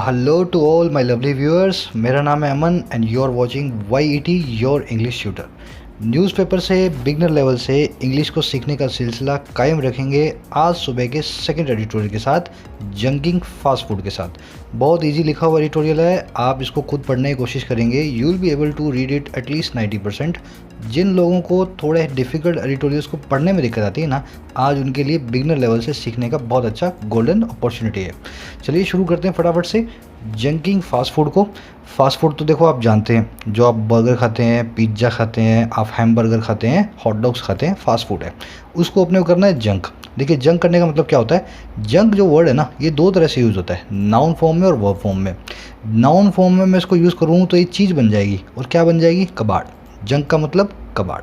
Hello to all my lovely viewers, मेरा नाम है Aman and you are watching YET your English tutor. Newspaper से beginner level से English को सीखने का सिलसिला कायम रखेंगे आज सुबह के सेकंड एडिटोरियल के साथ, जंकिंग फास्ट फूड के साथ। बहुत इजी लिखा हुआ एडिटोरियल है, आप इसको खुद पढ़ने की कोशिश करेंगे, you will be able to read it at least 90%। जिन लोगों को थोड़े डिफ़िकल्ट एडिटोरियल्स को पढ़ने में दिक्कत आती है ना, आज उनके लिए बिगनर लेवल से सीखने का बहुत अच्छा गोल्डन अपॉर्चुनिटी है। चलिए शुरू करते हैं फटाफट से जंकिंग फास्ट फूड को। फास्ट फूड तो देखो आप जानते हैं, जो आप बर्गर खाते हैं, पिज्ज़ा खाते हैं, आप हैमबर्गर खाते हैं, हॉट डॉग्स खाते हैं, फास्ट फूड है, उसको अपने को करना है जंक। देखिए जंक करने का मतलब क्या होता है। जंक जो वर्ड है ना, ये दो तरह से यूज़ होता है, नाउन फॉर्म में और वर्ब फॉर्म में। नाउन फॉर्म में मैं इसको यूज़ करूँ तो ये चीज़ बन जाएगी, और क्या बन जाएगी? कबाड़। जंक का मतलब कबाड़।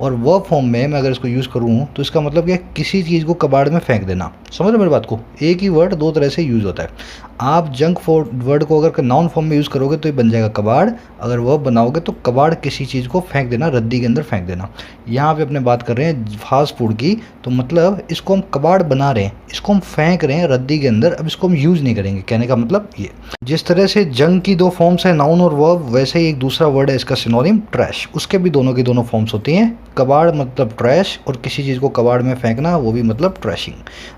और वर्ब फॉर्म में मैं अगर इसको यूज़ करूँ तो इसका मतलब क्या है? किसी चीज़ को कबाड़ में फेंक देना। समझ रहे मेरी बात को? एक ही वर्ड दो तरह से यूज़ होता है। आप जंक वर्ड को अगर नाउन फॉर्म में यूज़ करोगे तो ये बन जाएगा कबाड़, अगर वर्ब बनाओगे तो कबाड़ किसी चीज़ को फेंक देना, रद्दी के अंदर फेंक देना। यहाँ पे अपने बात कर रहे हैं फास्ट फूड की, तो मतलब इसको हम कबाड़ बना रहे हैं, इसको हम फेंक रहे हैं रद्दी के अंदर, अब इसको हम यूज़ नहीं करेंगे। कहने का मतलब ये, जिस तरह से जंक की दो फॉर्म्स है नाउन और वर्ब, वैसे ही एक दूसरा वर्ड है इसका सिनोनिम ट्रैश, उसके भी दोनों की दोनों फॉर्म्स होती हैं। कबाड़ मतलब ट्रैश, और किसी चीज़ को कबाड़ में फेंकना वो भी मतलब ट्रैशिंग।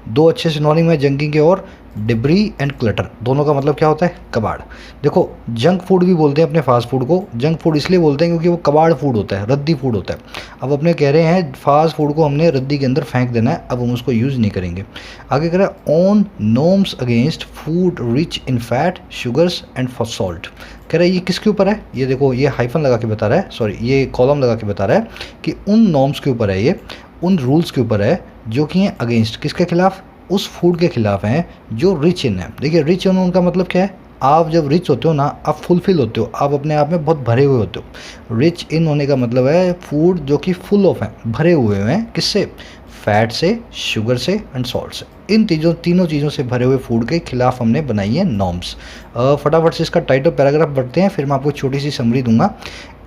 दो अच्छे सिनोनिम है जंकिंग के, और डिब्री एंड क्लटर, दोनों का मतलब क्या होता है? कबाड़। देखो जंक फूड भी बोलते हैं अपने फास्ट फूड को, जंक फूड इसलिए बोलते हैं क्योंकि वो कबाड़ फूड होता है, रद्दी फूड होता है। अब अपने कह रहे हैं फास्ट फूड को हमने रद्दी के अंदर फेंक देना है, अब हम उसको यूज़ नहीं करेंगे। आगे कह रहा है on norms against food rich in fat, sugars and salt. कह रहा है ये किसके ऊपर है? ये देखो ये हाइफन लगा के बता रहा है, सॉरी ये कॉलम लगा के बता रहा है कि उन नॉर्म्स के ऊपर है, ये उन रूल्स के ऊपर है जो कि हैं अगेंस्ट, किसके खिलाफ? उस फूड के खिलाफ हैं जो रिच इन है। देखिए रिच इन उनका मतलब क्या है? आप जब रिच होते हो ना, आप फुलफिल होते हो, आप अपने आप में बहुत भरे हुए होते हो। रिच इन होने का मतलब है फूड जो कि फुल ऑफ है, भरे हुए हैं, किससे? फैट से, शुगर से एंड सॉल्ट से। इन तीनों चीज़ों से भरे हुए फूड के खिलाफ हमने बनाई है नॉर्म्स। फटाफट से इसका टाइटल पैराग्राफ पढ़ते हैं, फिर मैं आपको छोटी सी समरी दूंगा।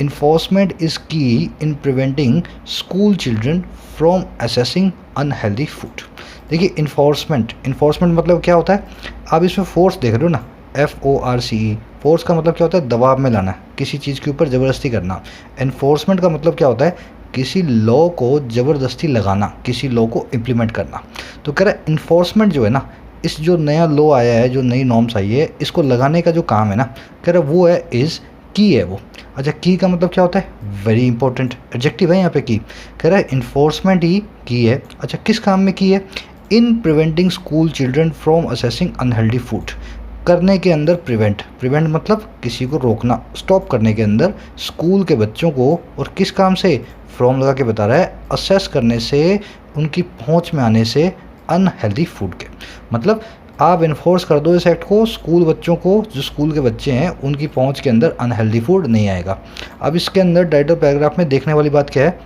इन्फोर्समेंट इज़ की in preventing school children from assessing unhealthy food. देखिए इन्फोर्समेंट मतलब क्या होता है? आप इसमें फोर्स देख रहे हो ना, FORCE। फोर्स का मतलब क्या होता है? दबाव में लाना, किसी चीज़ के ऊपर ज़बरदस्ती करना। इन्फोर्समेंट का मतलब क्या होता है? किसी लॉ को ज़बरदस्ती लगाना, किसी लॉ को इम्प्लीमेंट करना। तो कह रहा है इन्फोर्समेंट जो है ना, इस जो नया लॉ आया है, जो नई नॉर्म्स आई है, इसको लगाने का जो काम है ना, कह रहा है वो है इज़ की है वो। अच्छा की का मतलब क्या होता है? वेरी इंपॉर्टेंट एडजेक्टिव है यहाँ पे की। कह रहा है इन्फोर्समेंट ही की है। अच्छा किस काम में की है? In preventing school children from assessing unhealthy food. करने के अंदर प्रिवेंट मतलब किसी को रोकना, स्टॉप करने के अंदर स्कूल के बच्चों को, और किस काम से? फ्रॉम लगा के बता रहा है, असेस करने से, उनकी पहुंच में आने से अनहेल्दी फूड के। मतलब आप इन्फोर्स कर दो इस एक्ट को, स्कूल बच्चों को, जो स्कूल के बच्चे हैं उनकी पहुंच के अंदर अनहेल्दी फूड नहीं आएगा। अब इसके अंदर टाइटल पैराग्राफ में देखने वाली बात क्या है?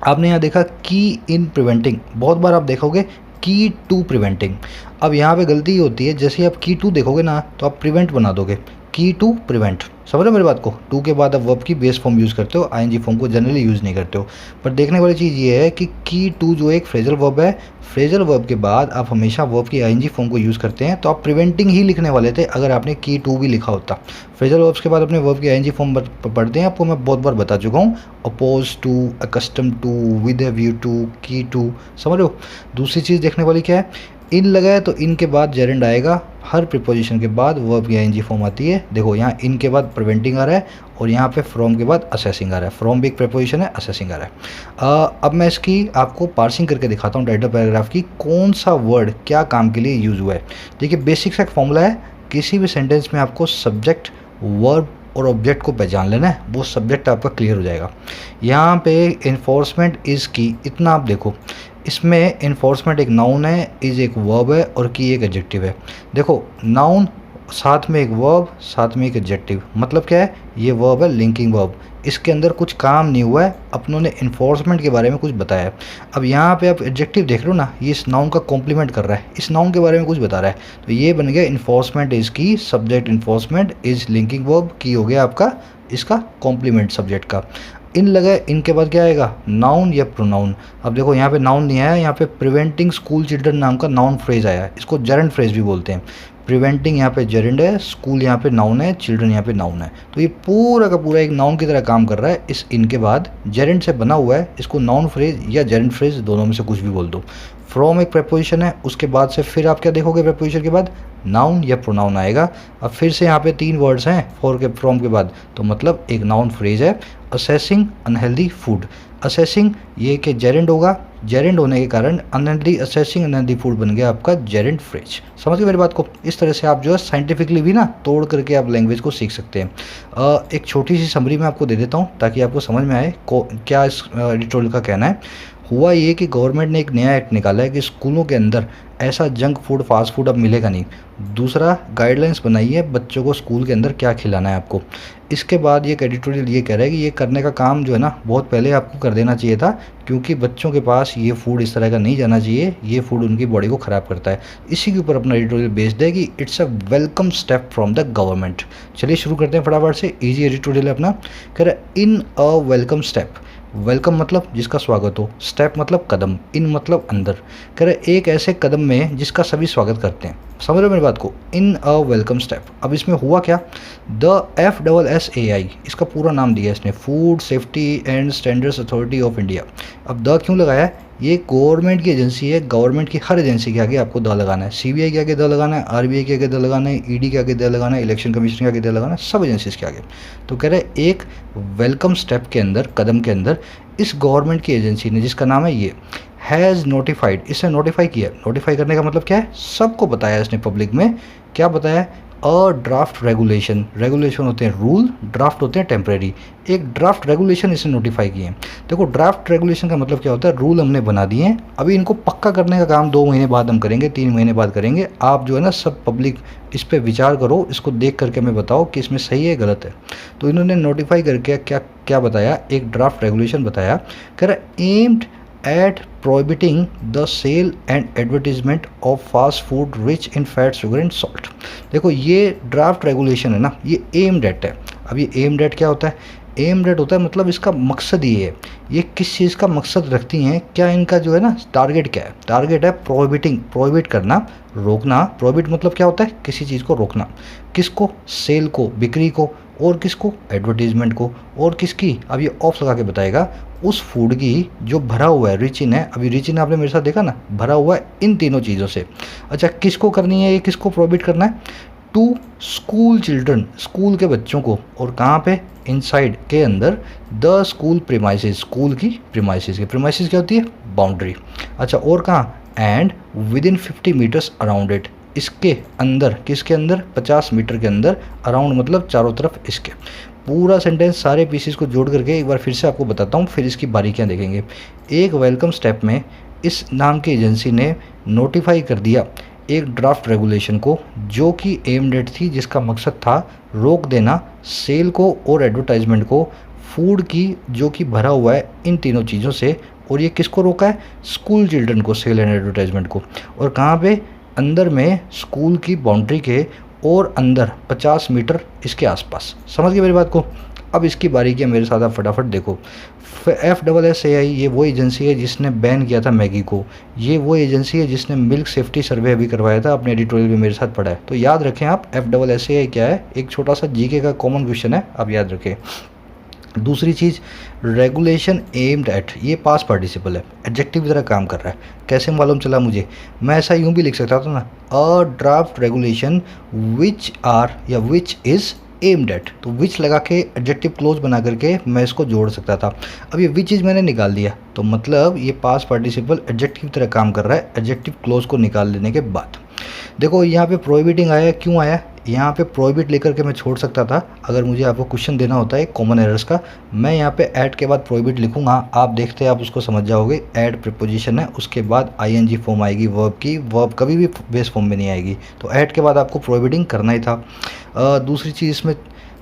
आपने यहाँ देखा की इन प्रिवेंटिंग, बहुत बार आप देखोगे की टू प्रिवेंटिंग। अब यहाँ पे गलती ही होती है, जैसे आप की टू देखोगे ना तो आप प्रिवेंट बना दोगे, की टू प्रिवेंट। समझ रहे हो मेरी बात को? टू के बाद आप वर्ब की बेस फॉर्म यूज़ करते हो, ING फॉर्म को जनरली यूज़ नहीं करते हो। पर देखने वाली चीज़ ये है कि की टू जो एक फ्रेजल वर्ब है, फ्रेजल वर्ब के बाद आप हमेशा वर्ब की ING फॉर्म को यूज़ करते हैं, तो आप प्रिवेंटिंग ही लिखने वाले थे अगर आपने की टू भी लिखा होता। फ्रेजल वर्ब्स के बाद अपने वर्ब की ING फॉर्म पढ़ते हैं, आपको मैं बहुत बार बता चुका हूँ, oppose to, accustom to, with a view to, key to. समझ रहे हो? दूसरी चीज़ देखने वाली क्या है? इन लगा है तो इन के बाद जेरेंड आएगा, हर प्रीपोजिशन के बाद वर्ब की ING फॉर्म आती है। देखो यहाँ इन के बाद प्रिवेंटिंग आ रहा है, और यहाँ पे फ्रॉम के बाद असेसिंग आ रहा है। फ्रॉम भी एक प्रीपोजिशन है, असेसिंग आ रहा है। अब मैं इसकी आपको पार्सिंग करके दिखाता हूँ टाइटल पैराग्राफ की, कौन सा वर्ड क्या काम के लिए यूज़ हुआ है। देखिए बेसिक सा एक फॉर्मूला है, किसी भी सेंटेंस में आपको सब्जेक्ट, वर्ब और ऑब्जेक्ट को पहचान लेना है, वो सब्जेक्ट आपका क्लियर हो जाएगा। यहाँ पे इन्फोर्समेंट इज़ की, इतना आप देखो, इसमें इन्फोर्समेंट एक नाउन है, इज़ एक वर्ब है, और की एक एडजेक्टिव है। देखो नाउन साथ में एक वर्ब, साथ में एक एडजेक्टिव, मतलब क्या है? ये वर्ब है, लिंकिंग वर्ब। इसके अंदर कुछ काम नहीं हुआ है, अपनों ने इन्फोर्समेंट के बारे में कुछ बताया है। अब यहाँ पे आप एडजेक्टिव देख रहे हो ना, ये इस नाउन का कॉम्प्लीमेंट कर रहा है, इस नाउन के बारे में कुछ बता रहा है, तो ये बन गया इन्फोर्समेंट इज़ की, subject enforcement is linking verb, की हो गया आपका इसका कॉम्प्लीमेंट सब्जेक्ट का। इन लगा है, इनके बाद क्या आएगा? नाउन या प्रोनाउन। अब देखो यहाँ पे नाउन नहीं आया, यहाँ पे प्रिवेंटिंग स्कूल चिल्ड्रन नाम का नाउन फ्रेज आया है, इसको जरंड फ्रेज भी बोलते हैं। प्रिवेंटिंग यहाँ पे जेरेंड है, स्कूल यहाँ पे नाउन है, चिल्ड्रन यहाँ पे नाउन है। तो ये पूरा का पूरा एक नाउन की तरह काम कर रहा है। इस इनके बाद जेरेंड से बना हुआ है, इसको नाउन फ्रेज या जेरेंड फ्रेज दोनों में से कुछ भी बोल दो। फ्रॉम एक प्रेपोजिशन है, उसके बाद से फिर आप क्या देखोगे, प्रेपोजिशन के बाद नाउन या प्रोनाउन आएगा। अब फिर से यहाँ पे 3 वर्ड्स हैं फॉर के फ्रॉम के बाद, तो मतलब एक नाउन फ्रेज है। असेसिंग अनहेल्दी फूड, असेसिंग ये कि जेरेंड होगा, जेरेंड होने के कारण अनहेल्दी, असेसिंग अनहेल्दी फूड बन गया आपका जेरेंड फ्रेज। समझ गए मेरी बात को? इस तरह से आप जो है साइंटिफिकली भी ना तोड़ करके आप लैंग्वेज को सीख सकते हैं। एक छोटी सी समरी मैं आपको दे देता हूँ ताकि आपको समझ में आए क्या इस एडिटोरियल का कहना है। हुआ ये कि गवर्नमेंट ने एक नया एक्ट निकाला है कि स्कूलों के अंदर ऐसा जंक फूड, फास्ट फूड अब मिलेगा नहीं। दूसरा, गाइडलाइंस बनाई है बच्चों को स्कूल के अंदर क्या खिलाना है आपको। इसके बाद ये एडिटोरियल ये कह रहा है कि ये करने का काम जो है ना बहुत पहले आपको कर देना चाहिए था, क्योंकि बच्चों के पास ये फूड इस तरह का नहीं जाना चाहिए, ये फूड उनकी बॉडी को ख़राब करता है। इसी के ऊपर अपना एडिटोरियल बेस्ड है कि it's a welcome step from the government. चलिए शुरू करते हैं फटाफट से। ईजी एडिटोरियल है अपना। कह रहा है इन अ वेलकम स्टेप, वेलकम मतलब जिसका स्वागत हो, स्टेप मतलब कदम, इन मतलब अंदर। कह रहे एक ऐसे कदम में जिसका सभी स्वागत करते हैं। समझ रहे हो मेरी बात को? इन अ वेलकम स्टेप। अब इसमें हुआ क्या, द FSSAI इसका पूरा नाम दिया इसने, food safety and standards authority of India. अब द क्यों लगाया है? ये गवर्नमेंट की एजेंसी है, गवर्नमेंट की हर एजेंसी के आगे आपको द लगाना है। CBI के आगे द लगाना है, RBI के आगे द लगाना है, ED के आगे द लगाना है, इलेक्शन कमीशन के आगे द लगाना है, सब एजेंसीज के आगे। तो कह रहे एक वेलकम स्टेप के अंदर, कदम के अंदर, इस गवर्नमेंट की एजेंसी ने जिसका नाम है ये हैज़ नोटिफाइड, इसने नोटिफाई किया। नोटिफाई करने का मतलब क्या है? सबको बताया इसने पब्लिक में। क्या बताया? अ ड्राफ्ट रेगुलेशन, रेगुलेशन होते हैं रूल, ड्राफ्ट होते हैं टेम्परेरी। एक ड्राफ्ट रेगुलेशन इसे नोटिफाई किए। देखो ड्राफ्ट रेगुलेशन का मतलब क्या होता है, रूल हमने बना दिए हैं, अभी इनको पक्का करने का काम 2 महीने बाद हम करेंगे, 3 महीने बाद करेंगे। आप जो है ना सब पब्लिक इस पर विचार करो, इसको देख करके हमें बताओ कि इसमें सही है गलत है। तो इन्होंने नोटिफाई करके क्या क्या बताया, एक ड्राफ्ट रेगुलेशन बताया। कह रहा aimed at prohibiting the sale and advertisement of fast food rich in fat, sugar and salt। देखो ये ड्राफ्ट रेगुलेशन है ना, ये एम्ड एट है। अब ये एम्ड एट क्या होता है? एम्ड एट होता है मतलब इसका मकसद ये है, ये किस चीज़ का मकसद रखती हैं, क्या इनका जो है ना टारगेट क्या है? टारगेट है प्रोहिबिटिंग, प्रोहिबिट करना, रोकना। प्रोहिबिट मतलब क्या होता है? किसी चीज़ को रोकना। किसको? सेल को, बिक्री को। और किसको? एडवर्टीजमेंट को। और किसकी? अब ये ऑफ लगा के बताएगा, उस फूड की जो भरा हुआ है, रिच इन है। अभी रिच इन आपने मेरे साथ देखा ना, भरा हुआ है इन तीनों चीज़ों से। अच्छा किसको करनी है ये, किसको प्रोहिबिट करना है? टू स्कूल चिल्ड्रन, स्कूल के बच्चों को। और कहाँ पे? इनसाइड के अंदर द स्कूल प्रीमाइसेस, स्कूल की प्रीमाइसेस। की प्रीमाइसेस क्या होती है? बाउंड्री। अच्छा और कहाँ? And within 50 meters around it, इसके अंदर, किसके अंदर? 50 मीटर के अंदर, अराउंड मतलब चारों तरफ इसके। पूरा सेंटेंस सारे पीसेस को जोड़ करके एक बार फिर से आपको बताता हूँ, फिर इसकी बारीकियाँ देखेंगे। एक वेलकम स्टेप में इस नाम की एजेंसी ने नोटिफाई कर दिया एक ड्राफ्ट रेगुलेशन को, जो कि एम डेट थी, जिसका मकसद था रोक देना सेल को और एडवर्टाइजमेंट को, फूड की जो कि भरा हुआ है इन तीनों चीज़ों से। और ये किसको रोका है? स्कूल चिल्ड्रन को, सेल एंड एडवर्टाइजमेंट को। और कहाँ पे? अंदर में, स्कूल की बाउंड्री के और अंदर 50 मीटर इसके आसपास। समझ गए मेरी बात को? अब इसकी बारीकियाँ मेरे साथ आप फटाफट देखो। FSSAI ये वो एजेंसी है जिसने बैन किया था मैगी को। ये वो एजेंसी है जिसने मिल्क सेफ्टी सर्वे अभी करवाया था, अपने एडिटोरियल भी मेरे साथ पढ़ा है। तो याद रखें आप, FSSAI क्या है, एक छोटा सा GK का कॉमन क्वेश्चन है, आप याद रखें। दूसरी चीज़, रेगुलेशन एम्ड एट, ये पास पार्टिसिपल है, एडजेक्टिव की तरह काम कर रहा है। कैसे मालूम चला मुझे? मैं ऐसा यूँ भी लिख सकता था ना, a draft regulation which are या विच इज़ एम्ड एट। तो विच लगा के एडजेक्टिव क्लोज बना करके मैं इसको जोड़ सकता था। अब ये विच चीज़ मैंने निकाल दिया, तो मतलब ये पास पार्टिसिपल एडजेक्टिव की तरह काम कर रहा है, एडजेक्टिव क्लोज को निकाल लेने के बाद। देखो यहाँ पे प्रोहिबिटिंग आया, क्यों आया? यहाँ पे प्रोहिबिट लेकर के मैं छोड़ सकता था, अगर मुझे आपको क्वेश्चन देना होता है कॉमन एरर्स का। मैं यहाँ पे ऐड के बाद प्रोहिबिट लिखूंगा, आप देखते हैं आप उसको समझ जाओगे। ऐड प्रीपोजिशन है, उसके बाद ING फॉर्म आएगी वर्ब की, वर्ब कभी भी बेस फॉर्म में नहीं आएगी। तो ऐड के बाद आपको प्रोहिबिटिंग करना ही था। दूसरी चीज़ इसमें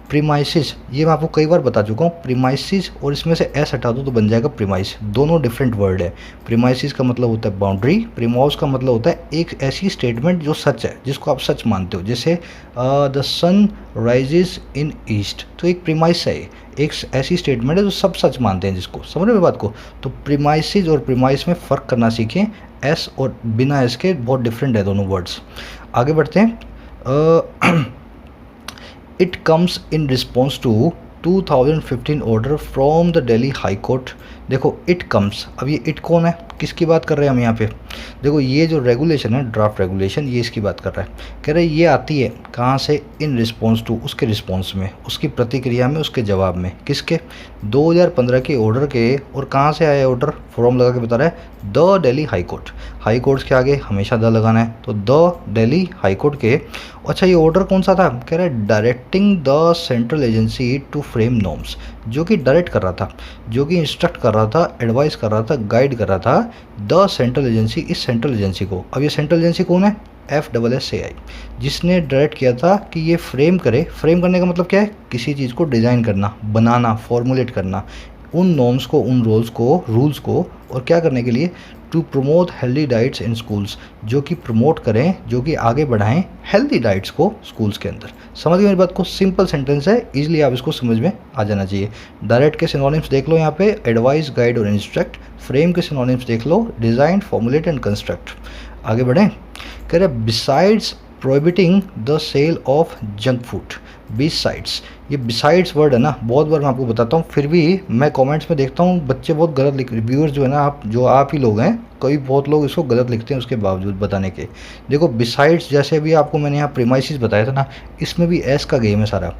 प्रीमाइसिस, ये मैं आपको कई बार बता चुका हूँ। प्रीमाइसिस और इसमें से एस हटा दो तो बन जाएगा प्रीमाइस, दोनों डिफरेंट वर्ड है। प्रीमाइसिस का मतलब होता है बाउंड्री, प्रीमाउस का मतलब होता है एक ऐसी स्टेटमेंट जो सच है, जिसको आप सच मानते हो। जैसे the sun rises in east, तो एक प्रीमाइस है, एक ऐसी स्टेटमेंट है जो सब सच मानते हैं, जिसको समझ रहे हो बात को। तो प्रीमाइसिस और प्रीमाइस में फ़र्क करना सीखें, एस और बिना एस के बहुत डिफरेंट है दोनों वर्ड्स। आगे बढ़ते हैं। It comes in response to 2015 order from the Delhi high court. देखो इट कम्स, अब ये इट कौन है, किसकी बात कर रहे हैं हम यहाँ पे? देखो ये जो रेगुलेशन है, ड्राफ्ट रेगुलेशन, ये इसकी बात कर रहा है। कह रहे ये आती है कहाँ से? इन रिस्पॉन्स टू, उसके रिस्पॉन्स में, उसकी प्रतिक्रिया में, उसके जवाब में। किसके? 2015 के ऑर्डर के। और कहाँ से आया ऑर्डर? फॉर्म लगा के बता रहा है the Delhi high court. High court के आगे हमेशा द लगाना है, तो द दिल्ली हाई कोर्ट के। अच्छा ये ऑर्डर कौन सा था? कह रहा है directing the central agency to frame norms, जो कि डायरेक्ट कर रहा था, जो कि इंस्ट्रक्ट कर रहा था, एडवाइस कर रहा था, गाइड कर रहा था द सेंट्रल एजेंसी, इस सेंट्रल एजेंसी को। अब ये सेंट्रल एजेंसी कौन है? FSSAI, जिसने डायरेक्ट किया था कि ये फ्रेम करे। फ्रेम करने का मतलब क्या है? किसी चीज़ को डिज़ाइन करना, बनाना, फॉर्मुलेट करना, उन नॉर्म्स को, उन रूल्स को, और क्या करने के लिए? To promote healthy diets in schools, जो कि प्रमोट करें, जो कि आगे बढ़ाएं हेल्दी डाइट्स को स्कूल्स के अंदर। समझ गए मेरी बात को? सिंपल सेंटेंस है, इजीली आप इसको समझ में आ जाना चाहिए। डायरेक्ट के सिनोनिम्स देख लो यहाँ पे, एडवाइस, गाइड और इंस्ट्रक्ट। फ्रेम के सिनोनिम्स देख लो, डिज़ाइन, फॉर्मुलेट एंड कंस्ट्रक्ट। आगे बढ़ें। कह रहे besides prohibiting the sale of junk food. Besides, ये बिसाइड्स वर्ड है ना, बहुत बार मैं आपको बताता हूँ, फिर भी मैं कमेंट्स में देखता हूँ बच्चे बहुत गलत लिख, व्यूअर्स जो है ना, आप ही लोग हैं, कई बहुत लोग इसको गलत लिखते हैं उसके बावजूद बताने के। देखो बिसाइड्स, जैसे भी आपको मैंने यहाँ प्रीमाइसिस बताया था ना, इसमें भी एस का गेम है सारा।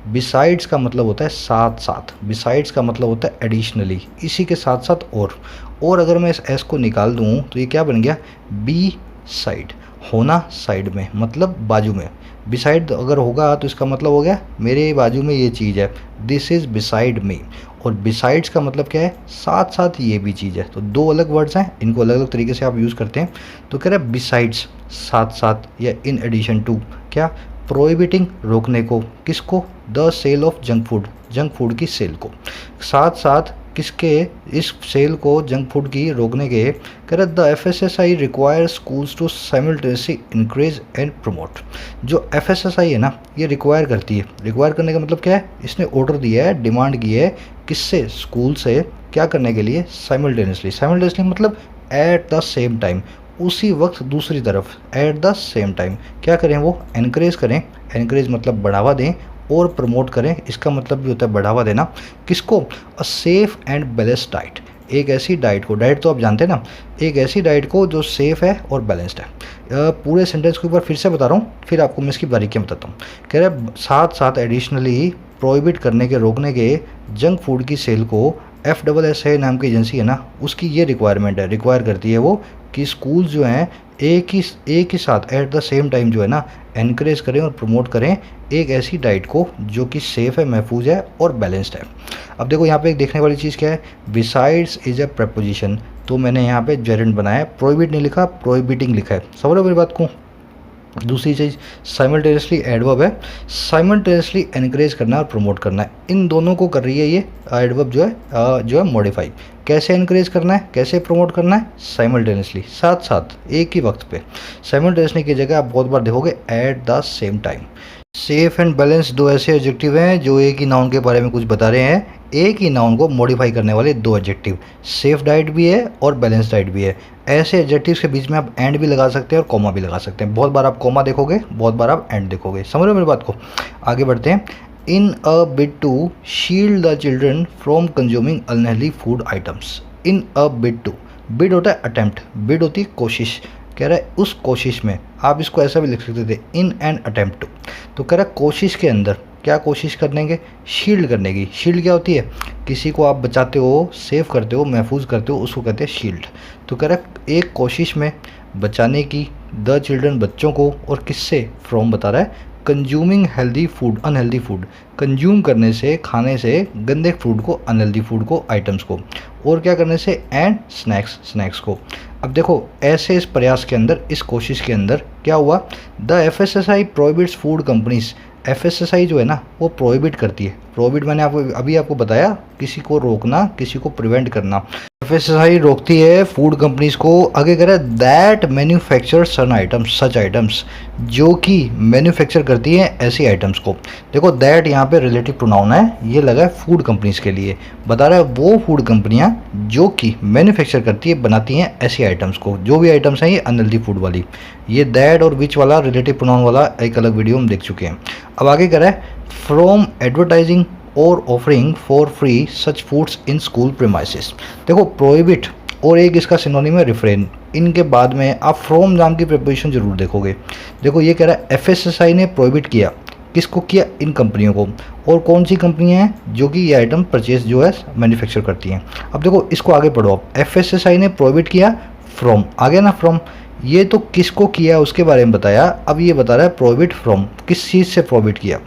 बिसाइड्स का मतलब होता है साथ साथ, बिसाइड्स का मतलब होता है एडिशनली, इसी के साथ साथ और अगर मैं इस एस को निकाल दूँ तो ये क्या बन गया? बी साइड, होना साइड में, मतलब बाजू में। बिसाइड अगर होगा तो इसका मतलब हो गया मेरे बाजू में ये चीज़ है, दिस इज़ बिसाइड मी। और बिसाइड्स का मतलब क्या है? साथ साथ ये भी चीज़ है। तो दो अलग वर्ड्स हैं, इनको अलग अलग तरीके से आप यूज़ करते हैं। तो कह रहे हैं बिसाइड्स, साथ साथ, या इन एडिशन टू, क्या? प्रोहिबिटिंग, रोकने को, किसको? The sale of junk food, junk food की सेल को, साथ साथ किसके? इस सेल को, जंक फूड की, रोकने के। कह रहे the FSSAI require schools to simultaneously increase and promote. जो FSSAI है ना, ये रिक्वायर करती है। रिक्वायर करने का मतलब क्या है? इसने ऑर्डर दिया है, डिमांड की है, किससे? स्कूल से। क्या करने के लिए? साइमल्टेनियसली। साइमल्टेनियसली मतलब एट द सेम टाइम, उसी वक्त, दूसरी तरफ, एट द सेम टाइम। क्या करें? वो एनकरेज करें। एनकरेज मतलब बढ़ावा दें, और प्रमोट करें, इसका मतलब भी होता है बढ़ावा देना। किसको? A safe and balanced diet, एक ऐसी डाइट को, डाइट तो आप जानते हैं ना, एक ऐसी डाइट को जो सेफ़ है और बैलेंस्ड है। पूरे सेंटेंस को एक बार फिर से बता रहा हूँ, फिर आपको मैं इसकी बारीकियाँ बताता हूँ। कह रहे हैं साथ साथ एडिशनली प्रोहिबिट करने के, रोकने के जंक फूड की सेल को FSSAI नाम की एजेंसी है ना, उसकी ये रिक्वायरमेंट है, रिक्वायर करती है वो कि स्कूल्स जो हैं एक ही साथ एट द सेम टाइम जो है ना, एनकरेज करें और प्रमोट करें एक ऐसी डाइट को जो कि सेफ़ है, महफूज है और बैलेंस्ड है। अब देखो यहाँ पे एक देखने वाली चीज़ क्या है? बिसाइड्स इज अ प्रपोजिशन, तो मैंने यहाँ पे जेरेंट बनाया है, प्रोहिबिट नहीं लिखा, प्रोहिबिटिंग लिखा है। समझ रहे हो मेरी बात को? दूसरी चीज़ साइमल्टेनियसली एडवर्ब है, साइमल्टेनियसली एनकरेज करना और प्रमोट करना है, इन दोनों को कर रही है ये एडवर्ब जो है मॉडिफाई। कैसे एनकरेज करना है, कैसे प्रमोट करना है? साइमल्टेनियसली, साथ साथ, एक ही वक्त पे। साइमल्टेनियसली की जगह आप बहुत बार देखोगे at the same time. Safe and balance दो ऐसे एडजेक्टिव हैं जो एक ही नाउन के बारे में कुछ बता रहे हैं, एक ही नाउन को मॉडिफाई करने वाले दो एडजेक्टिव। सेफ डाइट भी है और बैलेंस डाइट भी है। ऐसे एडजेक्टिव्स के बीच में आप एंड भी लगा सकते हैं और कॉमा भी लगा सकते हैं। बहुत बार आप कॉमा देखोगे, बहुत बार आप एंड देखोगे। समझ रहे हो मेरी बात को? आगे बढ़ते हैं। In a bid to shield the children from consuming unhealthy food items. In a bid to, bid होता है अटेम्प्ट, बिड होती है कोशिश। कह रहा है उस कोशिश में, आप इसको ऐसा भी लिख सकते थे, इन एन अटेम्प्ट टू। तो कह रहा है कोशिश के अंदर, क्या कोशिश करेंगे? शील्ड करने की। शील्ड क्या होती है? किसी को आप बचाते हो, सेव करते हो, महफूज करते हो, उसको कहते हैं शील्ड। तो कह रहा है एक कोशिश में बचाने की, द चिल्ड्रन, बच्चों को, और किससे? फ्रॉम बता रहा है consuming healthy food, unhealthy food, consume करने से, खाने से गंदे फूड को, अनहेल्दी फूड को, आइटम्स को, और क्या करने से? एंड स्नैक्स, स्नैक्स को। अब देखो ऐसे इस प्रयास के अंदर, इस कोशिश के अंदर क्या हुआ? The FSSAI prohibits food companies. FSSAI जो है ना, वो प्रोहिबिट करती है। प्रोहिबिट मैंने आपको अभी बताया, किसी को रोकना, किसी को प्रिवेंट करना। एफएसएसआई रोकती है फूड कंपनीज को, आगे कह रहा है that manufacture such items such items, जो कि मैन्युफैक्चर करती हैं ऐसी आइटम्स को। देखो दैट यहाँ पे रिलेटिव प्रोनाउन है, ये लगा है फूड कंपनीज के लिए, बता रहा है वो फूड कंपनियाँ जो कि मैन्युफैक्चर करती है बनाती हैं ऐसी आइटम्स को। जो भी आइटम्स हैं ये अनहेल्दी फूड वाली। ये दैट और विच वाला रिलेटिव प्रोनाउन वाला एक अलग वीडियो हम देख चुके हैं। अब आगे कह रहा है फ्रॉम एडवर्टाइजिंग और offering for free such foods in school premises. देखो प्रोहिबिट और एक इसका सिनोनिम है रिफ्रेन, इनके बाद में आप फ्रॉम नाम की प्रिपोजिशन जरूर देखोगे। देखो ये कह रहा है एफएसएसआई ने प्रोहिबिट किया, किसको किया? इन कंपनियों को। और कौन सी कंपनियां हैं जो कि ये आइटम परचेज जो है मैन्युफैक्चर करती हैं। अब देखो इसको आगे पढ़ो आप, एफएसएसआई ने प्रोहिबिट किया फ्रॉम, आ गया ना फ्रॉम, ये तो किसको किया उसके बारे में बताया। अब ये बता रहा है प्रोहिबिट फ्रॉम, किस चीज़ से प्रोहिबिट किया।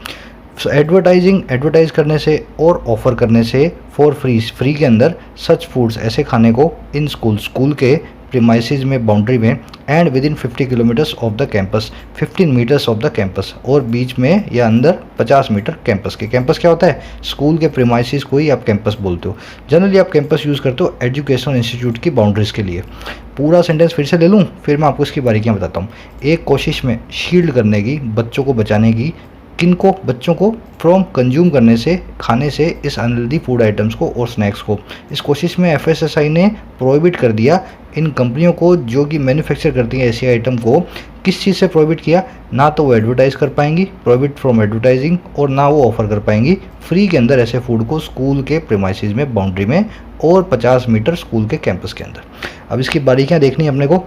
एडवर्टाइजिंग एडवर्टाइज करने से और ऑफर करने से, फॉर फ्री फ्री के अंदर, सच फूड्स ऐसे खाने को, इन स्कूल स्कूल के प्रीमाइसेस में बाउंड्री में, and within 50 kilometers of the campus, 15 meters of the campus, और बीच में या अंदर 50 मीटर कैंपस के। कैंपस क्या होता है? स्कूल के प्रीमाइसेस को ही आप कैंपस बोलते हो। जनरली आप कैंपस यूज़ करते हो एजुकेशनल इंस्टीट्यूट की बाउंड्रीज के लिए। पूरा सेंटेंस फिर से ले लूँ, फिर मैं आपको इसकी बारीकियाँ बताता हूँ। एक कोशिश में शील्ड करने की, बच्चों को बचाने की, किनको? बच्चों को फ्रॉम कंज्यूम करने से, खाने से इस अनहेल्दी फूड आइटम्स को और स्नैक्स को। इस कोशिश में एफएसएसआई ने प्रोहिबिट कर दिया इन कंपनियों को जो कि मैन्युफैक्चर करती हैं ऐसी आइटम को। किस चीज़ से प्रोहिबिट किया? ना तो वो एडवर्टाइज कर पाएंगी, प्रोहिबिट फ्रॉम एडवर्टाइजिंग, और ना वो ऑफर कर पाएंगी फ्री के अंदर ऐसे फूड को स्कूल के प्रीमाइसेस में बाउंड्री में और 50 मीटर स्कूल के कैंपस के अंदर। अब इसकी बारीकियाँ देखनी है अपने को।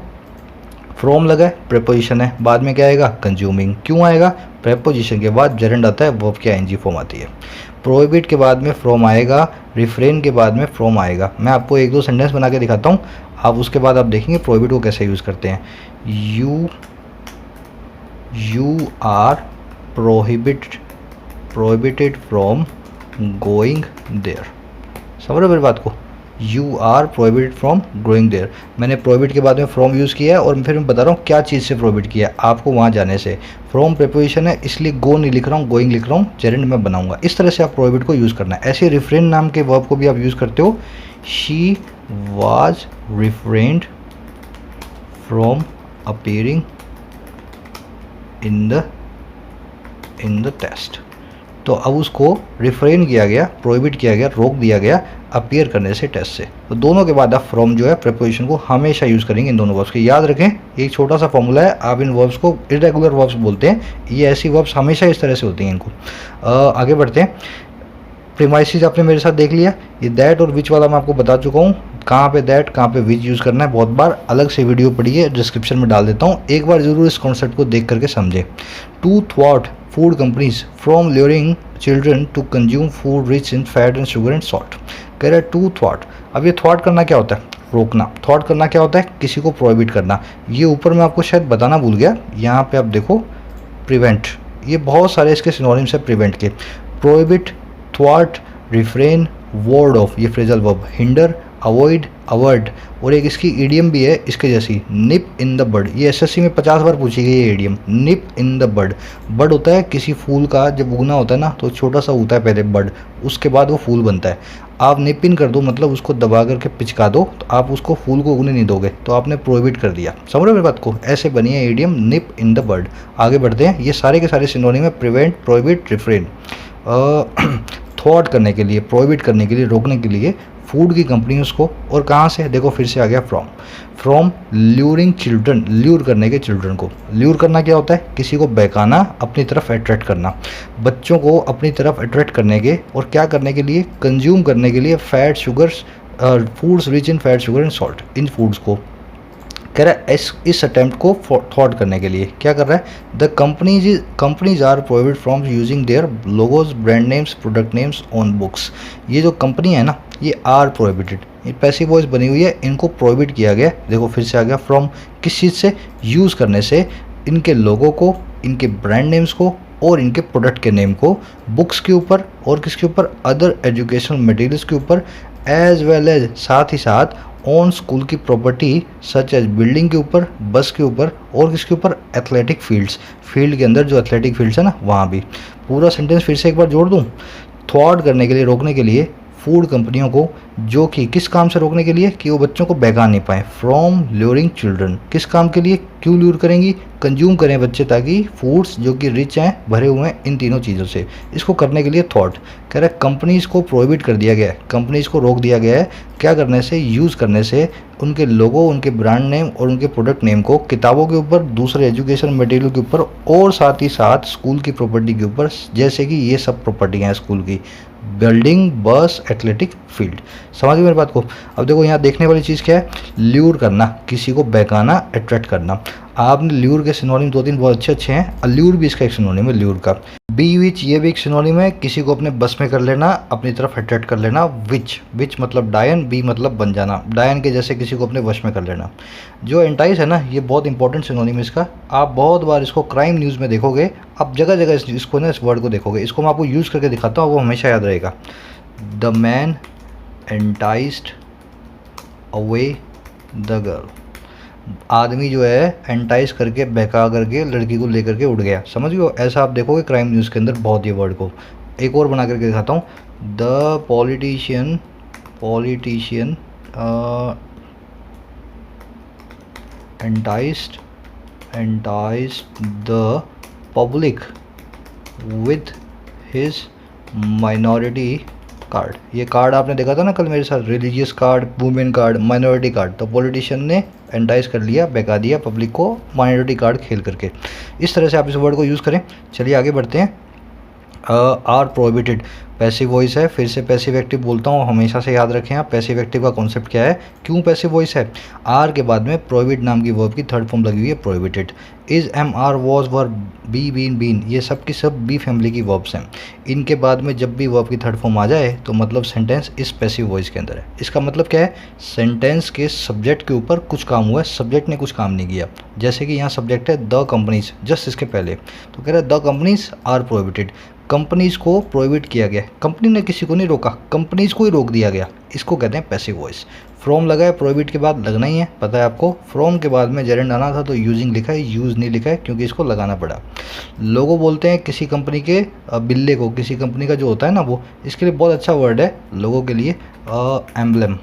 फ्रॉम लगा है, प्रेपोजिशन है, बाद में क्या आएगा? कंज्यूमिंग। क्यों आएगा? प्रेपोजिशन के बाद जेरेंड आता है, वर्ब की आईएनजी फॉर्म आती है। प्रोहिबिट के बाद में फ्रॉम आएगा, रिफ्रेन के बाद में फ्रॉम आएगा। मैं आपको एक दो सेंटेंस बना के दिखाता हूँ, आप उसके बाद आप देखेंगे प्रोहिबिट को कैसे यूज़ करते हैं। You are prohibited from going there. समझ रहे हो मेरी बात को? You are prohibited from going there. मैंने प्रोहिबिट के बाद में फ्रॉम यूज़ किया है और फिर मैं बता रहा हूँ क्या चीज़ से प्रोहिबिट किया है आपको वहाँ जाने से। फ्रॉम प्रीपोजिशन है इसलिए गो नहीं लिख रहा हूँ, गोइंग लिख रहा हूँ, जेरेंड में बनाऊंगा। इस तरह से आप प्रोहिबिट को यूज़ करना है। ऐसे रिफ्रेन नाम के वर्ब को भी आप यूज़ करते हो। She was refrained from appearing in the test. तो अब उसको रिफ्रेन किया गया, प्रोहिबिट किया गया, रोक दिया गया अपीयर करने से, टेस्ट से। तो दोनों के बाद आप फ्रॉम जो है प्रीपोजिशन को हमेशा यूज़ करेंगे इन दोनों वर्ब्स के। याद रखें एक छोटा सा फॉर्मूला है, आप इन वर्ब्स को इरेगुलर वर्ब्स बोलते हैं, ये ऐसी वर्ब्स हमेशा इस तरह से होती हैं इनको। आगे बढ़ते हैं। प्रीमाइसेस आपने मेरे साथ देख लिया। ये दैट और विच वाला मैं आपको बता चुका हूँ, कहाँ पे दैट कहाँ पे विच यूज़ करना है। बहुत बार अलग से वीडियो पड़ी है, डिस्क्रिप्शन में डाल देता हूँ, एक बार ज़रूर इस कॉन्सेप्ट को देख करके समझें। टू थ्वाट food companies from luring children to consume food rich in fat and sugar and salt. कह रहा है टू थ्वाट। अब ये थ्वाट करना क्या होता है? रोकना। थ्वाट करना क्या होता है? किसी को प्रोहिबिट करना। ये ऊपर मैं आपको शायद बताना भूल गया, यहाँ पे आप देखो प्रिवेंट, ये बहुत सारे इसके सिनोनिम्स है प्रिवेंट के। प्रोहिबिट, थ्वाट, रिफ्रेन, वार्ड ऑफ, ये phrasal verb, hinder, avoid, award, और एक इसकी ईडियम भी है इसके जैसी, निप इन द बड। ये एसएससी में 50 बार पूछी गई है ईडियम, निप इन द बड। बड होता है किसी फूल का जब उगना होता है ना, तो छोटा सा होता है पहले बड, उसके बाद वो फूल बनता है। आप निप इन कर दो मतलब उसको दबा करके पिचका दो, तो आप उसको फूल को उगने नहीं दोगे, तो आपने प्रोहिबिट कर दिया। समझ रहे हो मेरी बात को? ऐसे बनी है ईडियम, निप इन द बड। आगे बढ़ते हैं। ये सारे के सारे सिनोनिम है, प्रिवेंट, प्रोहिबिट, रिफ्रेन। थ्वाट करने के लिए, प्रोहिबिट करने के लिए, रोकने के लिए फूड की कंपनी उसको, और कहाँ से? देखो फिर से आ गया फ्रॉम ल्यूरिंग चिल्ड्रन, ल्यूर करने के चिल्ड्रन को। ल्यूर करना क्या होता है? किसी को बहकाना, अपनी तरफ अट्रैक्ट करना, बच्चों को अपनी तरफ अट्रैक्ट करने के, और क्या करने के लिए? कंज्यूम करने के लिए fat, sugars, foods rich in fat, sugar and salt, in foods को। कह रहा है इस अटेम्प्ट को थॉट करने के लिए क्या कर रहा है? The companies are prohibited from using their logos, brand names, product names on books. ये जो कंपनी है ना, ये आर प्रोहिबिटेड, ये पैसिव वॉइस बनी हुई है, इनको प्रोहिबिट किया गया। देखो फिर से आ गया फ्रॉम, किस चीज़ से? यूज़ करने से, इनके लोगों को, इनके ब्रांड नेम्स को और इनके प्रोडक्ट के नेम को बुक्स के ऊपर, और किसके ऊपर? अदर एजुकेशनल मटेरियल्स के ऊपर, एज वेल एज, साथ ही साथ, ऑन स्कूल की प्रॉपर्टी सच एज, बिल्डिंग के ऊपर, बस के ऊपर, और किसके ऊपर? एथलेटिक फील्ड्स, फील्ड के अंदर जो एथलेटिक फील्ड्स है ना वहाँ भी। पूरा सेंटेंस फिर से एक बार जोड़ दूँ। थ्वाट करने के लिए, रोकने के लिए, फूड कंपनियों को, जो कि किस काम से रोकने के लिए कि वो बच्चों को बहका नहीं पाए। फ्रॉम ल्यूरिंग चिल्ड्रन, किस काम के लिए, क्यों ल्यूर करेंगी, कंज्यूम करें बच्चे ताकि फूड्स जो कि रिच हैं, भरे हुए हैं इन तीनों चीज़ों से। इसको करने के लिए थॉट कह रहा है कंपनीज़ को प्रोहिबिट कर दिया गया है, कंपनीज़ को रोक दिया गया है क्या करने से, यूज़ करने से उनके लोगो, उनके ब्रांड नेम और उनके प्रोडक्ट नेम को किताबों के ऊपर, दूसरे एजुकेशन मटेरियल के ऊपर और साथ ही साथ स्कूल की प्रॉपर्टी के ऊपर, जैसे कि ये सब प्रॉपर्टियाँ हैं स्कूल की, बिल्डिंग, बस, एथलेटिक फील्ड। समझ गए मेरी बात को। अब देखो यहाँ देखने वाली चीज़ क्या है, ल्यूर करना, किसी को बहकाना, अट्रैक्ट करना। आपने ल्यूर के सिनोनिम दो तीन बहुत अच्छे अच्छे हैं, अल्यूर भी इसका एक सिनोनिम है ल्यूर का। बी विच, ये भी एक सिनोनिम है, किसी को अपने बस में कर लेना, अपनी तरफ अट्रैक्ट कर लेना। विच, विच मतलब डायन, बी मतलब बन जाना, डायन के जैसे किसी को अपने वश में कर लेना। जो एंटाइज है ना, ये बहुत इंपॉर्टेंट सिनोनिम है इसका, आप बहुत बार इसको क्राइम न्यूज़ में देखोगे, आप जगह जगह इसको ना, इस वर्ड को देखोगे। इसको मैं आपको यूज़ करके दिखाता हूँ, वो हमेशा याद रहेगा। The man enticed away the girl, आदमी जो है एंटाइज करके, बहका करके लड़की को लेकर के उड़ गया। समझ गए, ऐसा आप देखोगे क्राइम न्यूज़ के अंदर बहुत, ये वर्ड को। एक और बना करके दिखाता हूँ, the politician enticed the public with his minority card. ये कार्ड आपने देखा था ना कल मेरे साथ, religious card, women card, minority card. तो पॉलिटिशियन ने एंटाइज कर लिया, बहका दिया पब्लिक को माइनॉरिटी कार्ड खेल करके। इस तरह से आप इस वर्ड को यूज़ करें। चलिए आगे बढ़ते हैं। आर प्रोहिबिटेड, पैसिव वॉइस है, फिर से पैसिव एक्टिव बोलता हूँ, हमेशा से याद रखें आप पैसिव एक्टिव का कॉन्सेप्ट क्या है, क्यों पैसिव वॉइस है। आर के बाद में प्रोहिबिट नाम की वर्ब की थर्ड फॉर्म लगी हुई है, prohibited. Is, am, are, was, were, be, been, been, ये सब की सब बी फैमिली की वर्ब्स हैं। इनके बाद में जब भी वर्ब की थर्ड फॉर्म आ जाए तो मतलब सेंटेंस इस पैसिव वॉइस के अंदर है। इसका मतलब क्या है, सेंटेंस के सब्जेक्ट के ऊपर कुछ काम हुआ है, सब्जेक्ट ने कुछ काम नहीं किया। जैसे कि यहाँ सब्जेक्ट है द कंपनीज, जस्ट इसके पहले तो कह रहा है the companies are prohibited, companies को प्रोहिबिट किया गया। कंपनी ने किसी को नहीं रोका, कंपनीज को ही रोक दिया गया। इसको कहते हैं पैसिव वॉइस। फ्रॉम लगा है, प्रोहिबिट के बाद लगना ही है, पता है आपको। फ्रॉम के बाद में जेरेंड आना था तो यूजिंग लिखा है, यूज़ नहीं लिखा है क्योंकि इसको लगाना पड़ा। लोगो बोलते हैं किसी कंपनी के बिल्ले को, किसी कंपनी का जो होता है ना वो, इसके लिए बहुत अच्छा वर्ड है लोगो के लिए, एम्बलम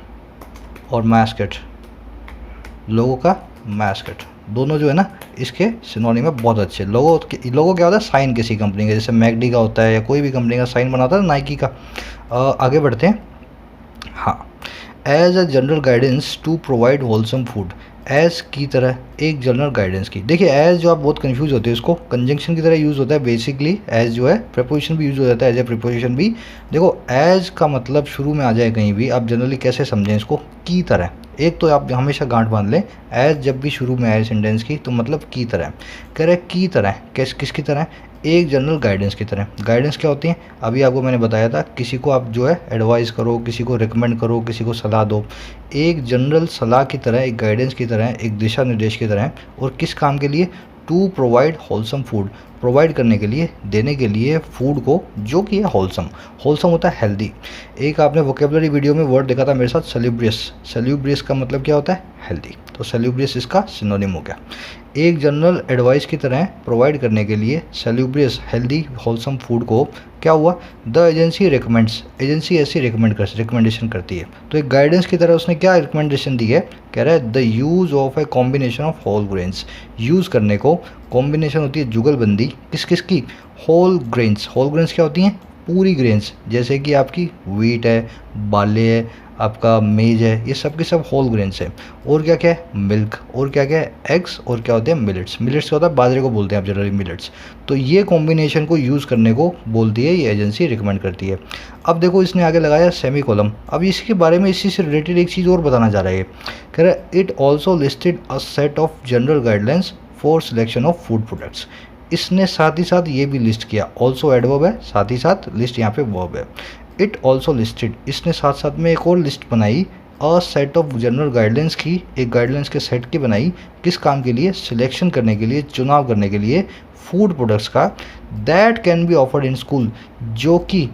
और मैस्केट। लोगो का मैस्केट दोनों जो है ना, इसके सिनोनिम में बहुत अच्छे। लोगो क्या होता है, साइन किसी कंपनी का, जैसे मैकडी का होता है या कोई भी कंपनी का साइन बनाता है नाइकी का। आगे बढ़ते हैं। हाँ, as a general guidance to provide wholesome food, as की तरह, एक जनरल गाइडेंस की। देखिए एज जो आप बहुत कंफ्यूज होते हैं, इसको कंजंक्शन की तरह यूज़ होता है बेसिकली। एज जो है प्रीपोजिशन भी यूज़ हो जाता है, एज ए प्रीपोजिशन भी। देखो एज का मतलब शुरू में आ जाए कहीं भी, आप जनरली कैसे समझें इसको, की तरह। एक तो आप हमेशा गांठ बांध लें, एज जब भी शुरू में आए सेंटेंस की तो मतलब की तरह। कह रहे की तरह, किसकी तरह, एक जनरल गाइडेंस की तरह। गाइडेंस क्या होती है, अभी आपको मैंने बताया था, किसी को आप जो है एडवाइस करो, किसी को रिकमेंड करो, किसी को सलाह दो। एक जनरल सलाह की तरह, एक गाइडेंस की तरह, एक दिशा निर्देश की तरह। और किस काम के लिए, to provide wholesome food, provide करने के लिए, देने के लिए फूड को जो कि है होलसम। होलसम होता है हेल्दी। एक आपने वोकेबलरी वीडियो में वर्ड देखा था मेरे साथ, सेल्यूब्रियस। सेल्यूब्रियस का मतलब क्या होता है, हेल्दी। तो सेल्यूब्रियस इसका सिनोनिम हो गया। एक जनरल एडवाइस की तरह प्रोवाइड करने के लिए सेल्यूब्रियस, हेल्दी, होलसम फूड को क्या हुआ, द एजेंसी रिकमेंड्स, एजेंसी ऐसी रिकमेंडेशन करती है। तो एक गाइडेंस की तरह उसने क्या रिकमेंडेशन दी है, कह रहा है the use of a combination of whole grains, use करने को, कॉम्बिनेशन होती है जुगलबंदी, किस किस की, होल ग्रेन्स। होल ग्रेन्स क्या होती हैं, पूरी ग्रेन्स, जैसे कि आपकी व्हीट है, बार्ले है, आपका मेज है, ये सब के सब होल ग्रेन्स है। और क्या क्या है, मिल्क, और क्या क्या है, एग्स, और क्या होते हैं, मिलेट्स। मिलेट्स क्या होता है, बाजरे को बोलते हैं आप जनरली मिलेट्स। तो ये कॉम्बिनेशन को यूज़ करने को बोलती है, ये एजेंसी रिकमेंड करती है। अब देखो इसने आगे लगाया सेमी कॉलम। अब इसके बारे में, इसी से रिलेटेड एक चीज़ और बताना चाह रहा है। कह रहा है it also listed a set of general guidelines for selection of food products. इसने साथ ही साथ ये भी लिस्ट किया, ऑल्सो एडवर्ब है, साथ ही साथ लिस्ट यहाँ पे वर्ब है। इट ऑल्सो लिस्टेड, इसने साथ साथ में एक और लिस्ट बनाई, a set of general guidelines की, एक गाइडलाइंस के सेट की बनाई, किस काम के लिए, सिलेक्शन करने के लिए, चुनाव करने के लिए फूड प्रोडक्ट्स का, that can be offered in school, जो कि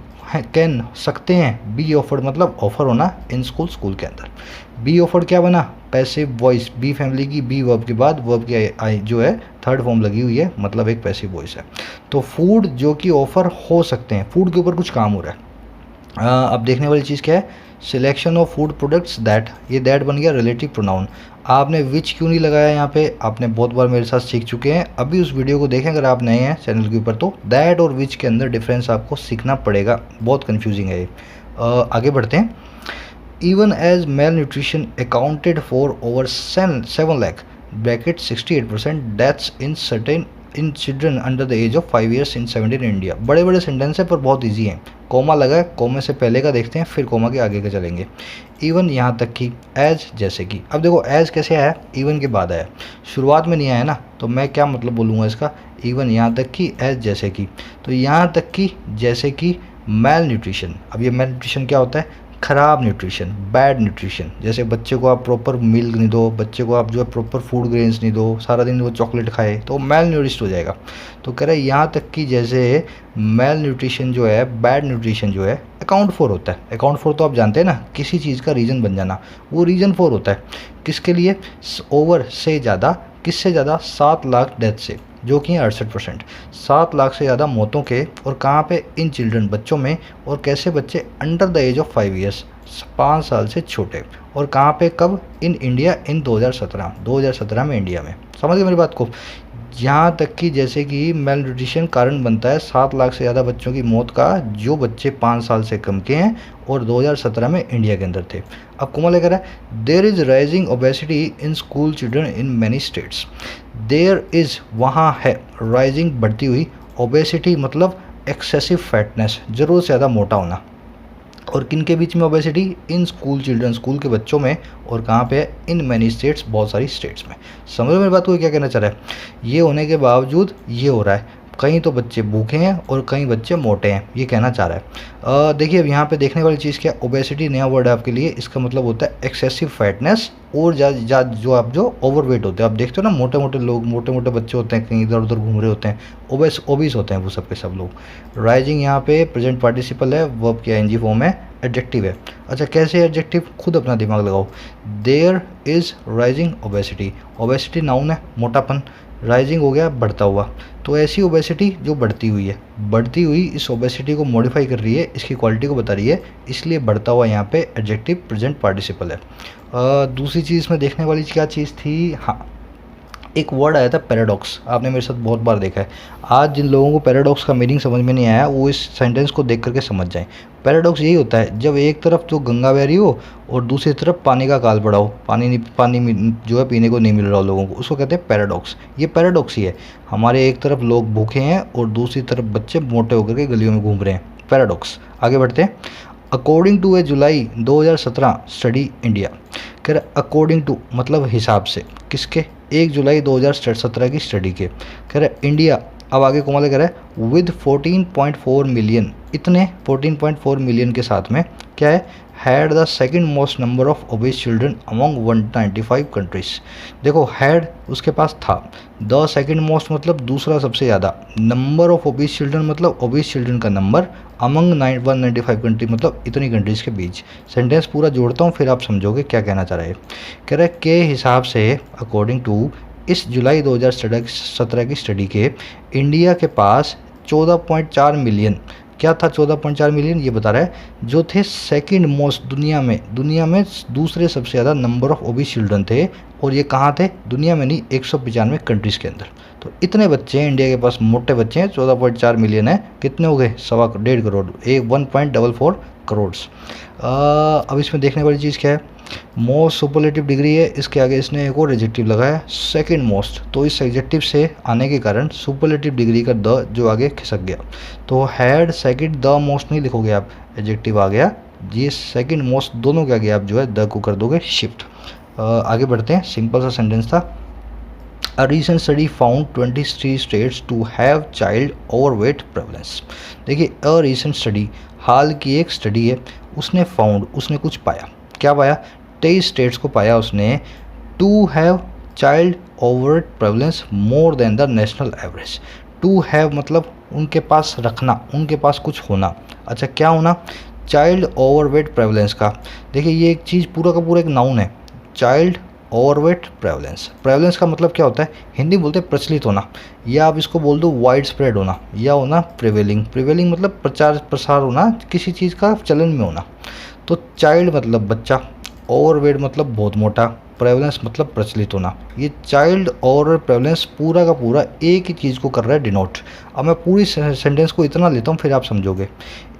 कैन सकते हैं, बी ऑफर्ड मतलब ऑफर होना, इन स्कूल, स्कूल के अंदर। बी ऑफर्ड क्या बना, पैसिव वॉइस, बी फैमिली की, बी वर्ब के बाद वर्ब की जो है थर्ड फॉर्म लगी हुई है, मतलब एक पैसिव वॉइस है। तो फूड जो कि ऑफर हो सकते हैं, फूड के ऊपर कुछ काम हो रहा है। अब देखने वाली चीज़ क्या है, selection of food products that, ये दैट बन गया रिलेटिव प्रोनाउन। आपने विच क्यों नहीं लगाया यहाँ पे, आपने बहुत बार मेरे साथ सीख चुके हैं। अभी उस वीडियो को देखें अगर आप नए हैं चैनल के ऊपर, तो दैट और विच के अंदर डिफरेंस आपको सीखना पड़ेगा, बहुत कन्फ्यूजिंग है ये। आगे बढ़ते हैं। Even as malnutrition accounted for over 7 lakh bracket 68% deaths in certain in children under the age of 5 years in 17 India. बड़े बड़े सेंटेंस है पर बहुत ईजी हैं। कोमा लगा है, कोमे से पहले का देखते हैं फिर कोमा के आगे के चलेंगे। इवन यहाँ तक कि, एज जैसे कि। अब देखो एज कैसे आया, इवन के बाद आया, शुरुआत में नहीं आया ना, तो मैं क्या मतलब बोलूँगा इसका, इवन यहाँ तक कि, एज जैसे कि। तो यहाँ तक कि जैसे कि मेल न्यूट्रिशन। अब ये मेल न्यूट्रिशन क्या होता है, ख़राब न्यूट्रिशन, बैड न्यूट्रिशन। जैसे बच्चे को आप प्रॉपर मिल्क नहीं दो, बच्चे को आप जो है प्रॉपर फूड ग्रेन्स नहीं दो, सारा दिन वो चॉकलेट खाए तो मेल न्यूट्रिस्ट हो जाएगा। तो कह रहे हैं यहाँ तक कि जैसे मेल न्यूट्रिशन जो है, बैड न्यूट्रिशन जो है अकाउंट फॉर होता है। अकाउंट फॉर तो आप जानते हैं ना, किसी चीज़ का रीज़न बन जाना, वो रीज़न फॉर होता है। किसके लिए, ओवर से ज़्यादा, किससे ज़्यादा, 7 लाख डेथ से, जो कि 68%, 7 लाख से ज़्यादा मौतों के। और कहाँ पे, इन चिल्ड्रन, बच्चों में। और कैसे बच्चे, under the age of 5 years, 5 साल से छोटे। और कहाँ पे, कब, इन इंडिया, इन 2017 में इंडिया में। समझ गए मेरी बात को। यहाँ तक कि जैसे कि मेल न्यूट्रिशन कारण बनता है 7 लाख से ज़्यादा बच्चों की मौत का, जो बच्चे 5 साल से कम के हैं और 2017 में इंडिया के अंदर थे। अब कोमल लेकर है, there is rising obesity in school children in many states. There is, वहाँ है, राइजिंग बढ़ती हुई, ओबेसिटी मतलब एक्सेसिव फैटनेस, ज़रूरत से ज़्यादा मोटा होना। और किन के बीच में obesity, in school children, school के बच्चों में। और कहाँ पे है, इन मैनी स्टेट्स, बहुत सारी स्टेट्स में। समझ में मेरी बात को, क्या कहना चाह रहा है। ये होने के बावजूद ये हो रहा है, कहीं तो बच्चे भूखे हैं और कहीं बच्चे मोटे हैं, ये कहना चाह रहा है। देखिए अब यहाँ पे देखने वाली चीज़ क्या, ओबेसिटी नया वर्ड है आपके लिए। इसका मतलब होता है एक्सेसिव फैटनेस, और जो आप जो ओवरवेट होते हैं। आप देखते हो ना, मोटे मोटे लोग, मोटे मोटे बच्चे होते हैं, कहीं इधर उधर घूम रहे होते हैं, ओबीस होते हैं वो सब के सब लोग। राइजिंग यहाँ पे प्रेजेंट पार्टिसिपल है, वर्ब की आईएनजी फॉर्म है, एडजेक्टिव है। अच्छा कैसे एडजेक्टिव, खुद अपना दिमाग लगाओ। There is rising obesity, obesity noun है, मोटापन, राइजिंग हो गया बढ़ता हुआ। तो ऐसी ओबेसिटी जो बढ़ती हुई है, बढ़ती हुई इस ओबेसिटी को मॉडिफाई कर रही है, इसकी क्वालिटी को बता रही है, इसलिए बढ़ता हुआ यहाँ पे एडजेक्टिव प्रेजेंट पार्टिसिपल है। दूसरी चीज़ में देखने वाली क्या चीज़ थी, हाँ, एक वर्ड आया था पैराडॉक्स, आपने मेरे साथ बहुत बार देखा है। आज जिन लोगों को पैराडॉक्स का मीनिंग समझ में नहीं आया, वो इस सेंटेंस को देख करके समझ जाएं। पैराडॉक्स यही होता है, जब एक तरफ तो गंगा बह रही हो और दूसरी तरफ पानी का काल पड़ा हो, पानी जो है पीने को नहीं मिल रहा हो लोगों को, उसको कहते हैं पैराडॉक्स। ये पैराडॉक्स ही है, हमारे एक तरफ लोग भूखे हैं और दूसरी तरफ बच्चे मोटे होकर के गलियों में घूम रहे हैं, पैराडॉक्स। आगे बढ़ते हैं। According to a July 2017 study India, कह रहे अकॉर्डिंग टू मतलब हिसाब से, किसके, 1 जुलाई 2017 की स्टडी के। कह रहे इंडिया, अब आगे कोमल कह रहा है विद 14.4 मिलियन, इतने 14.4 मिलियन के साथ में क्या है, had the second most number of obese children among 195 countries. देखो हैड उसके पास था, द सेकंड मोस्ट मतलब दूसरा सबसे ज़्यादा, नंबर ऑफ ओबीस चिल्ड्रन मतलब ओबीस चिल्ड्रन का नंबर, अमंग 195 कंट्री मतलब इतनी कंट्रीज़ के बीच। सेंटेंस पूरा जोड़ता हूँ फिर आप समझोगे क्या कहना चाह रहा है। कह रहा है के हिसाब से, अकॉर्डिंग टू, इस जुलाई 2017 की स्टडी के, इंडिया के पास 14.4 मिलियन, क्या था 14.4 मिलियन, ये बता रहा है, जो थे सेकंड मोस्ट दुनिया में दूसरे सबसे ज़्यादा नंबर ऑफ ओबीस चिल्ड्रन थे। और ये कहाँ थे, दुनिया में नहीं, 195 कंट्रीज़ के अंदर। तो इतने बच्चे हैं इंडिया के पास, मोटे बच्चे हैं, 14.4 मिलियन है, कितने हो गए, 1.25 करोड़, 1.44 करोड़। अब इसमें देखने वाली चीज़ क्या है, मोस्ट सुपरलेटिव डिग्री है, इसके आगे इसने एक और एडजेक्टिव लगाया सेकंड मोस्ट, तो इस एडजेक्टिव से आने के कारण सुपरलेटिव डिग्री का द जो आगे खिसक गया। तो हैड सेकंड द मोस्ट नहीं लिखोगे आप, एडजेक्टिव आ गया, ये सेकंड मोस्ट दोनों के आगे आप जो है द को कर दोगे शिफ्ट। आगे बढ़ते हैं, सिंपल सा सेंटेंस था। A recent study found 23 states to have child overweight prevalence। देखिए अ recent study, हाल की एक स्टडी है, उसने फाउंड, उसने कुछ पाया, क्या पाया, 23 स्टेट्स को पाया उसने, to have child overweight prevalence more than the national average. To have मतलब उनके पास रखना, उनके पास कुछ होना। अच्छा क्या होना, चाइल्ड ओवरवेट प्रेवलेंस का। देखिए ये एक चीज़ पूरा का पूरा एक नाउन है, चाइल्ड ओवरवेट प्रेवलेंस। प्रेवलेंस का मतलब क्या होता है, हिंदी बोलते हैं प्रचलित होना, या आप इसको बोल दो वाइड स्प्रेड होना, या होना प्रिवेलिंग। प्रिवेलिंग मतलब प्रचार प्रसार होना, किसी चीज़ का चलन में होना। तो चाइल्ड मतलब बच्चा, ओवरवेट मतलब बहुत मोटा, प्रेवलेंस मतलब प्रचलित होना। ये चाइल्ड और प्रेवलेंस पूरा का पूरा एक ही चीज़ को कर रहा है डिनोट। अब मैं पूरी सेंटेंस को इतना लेता हूँ फिर आप समझोगे।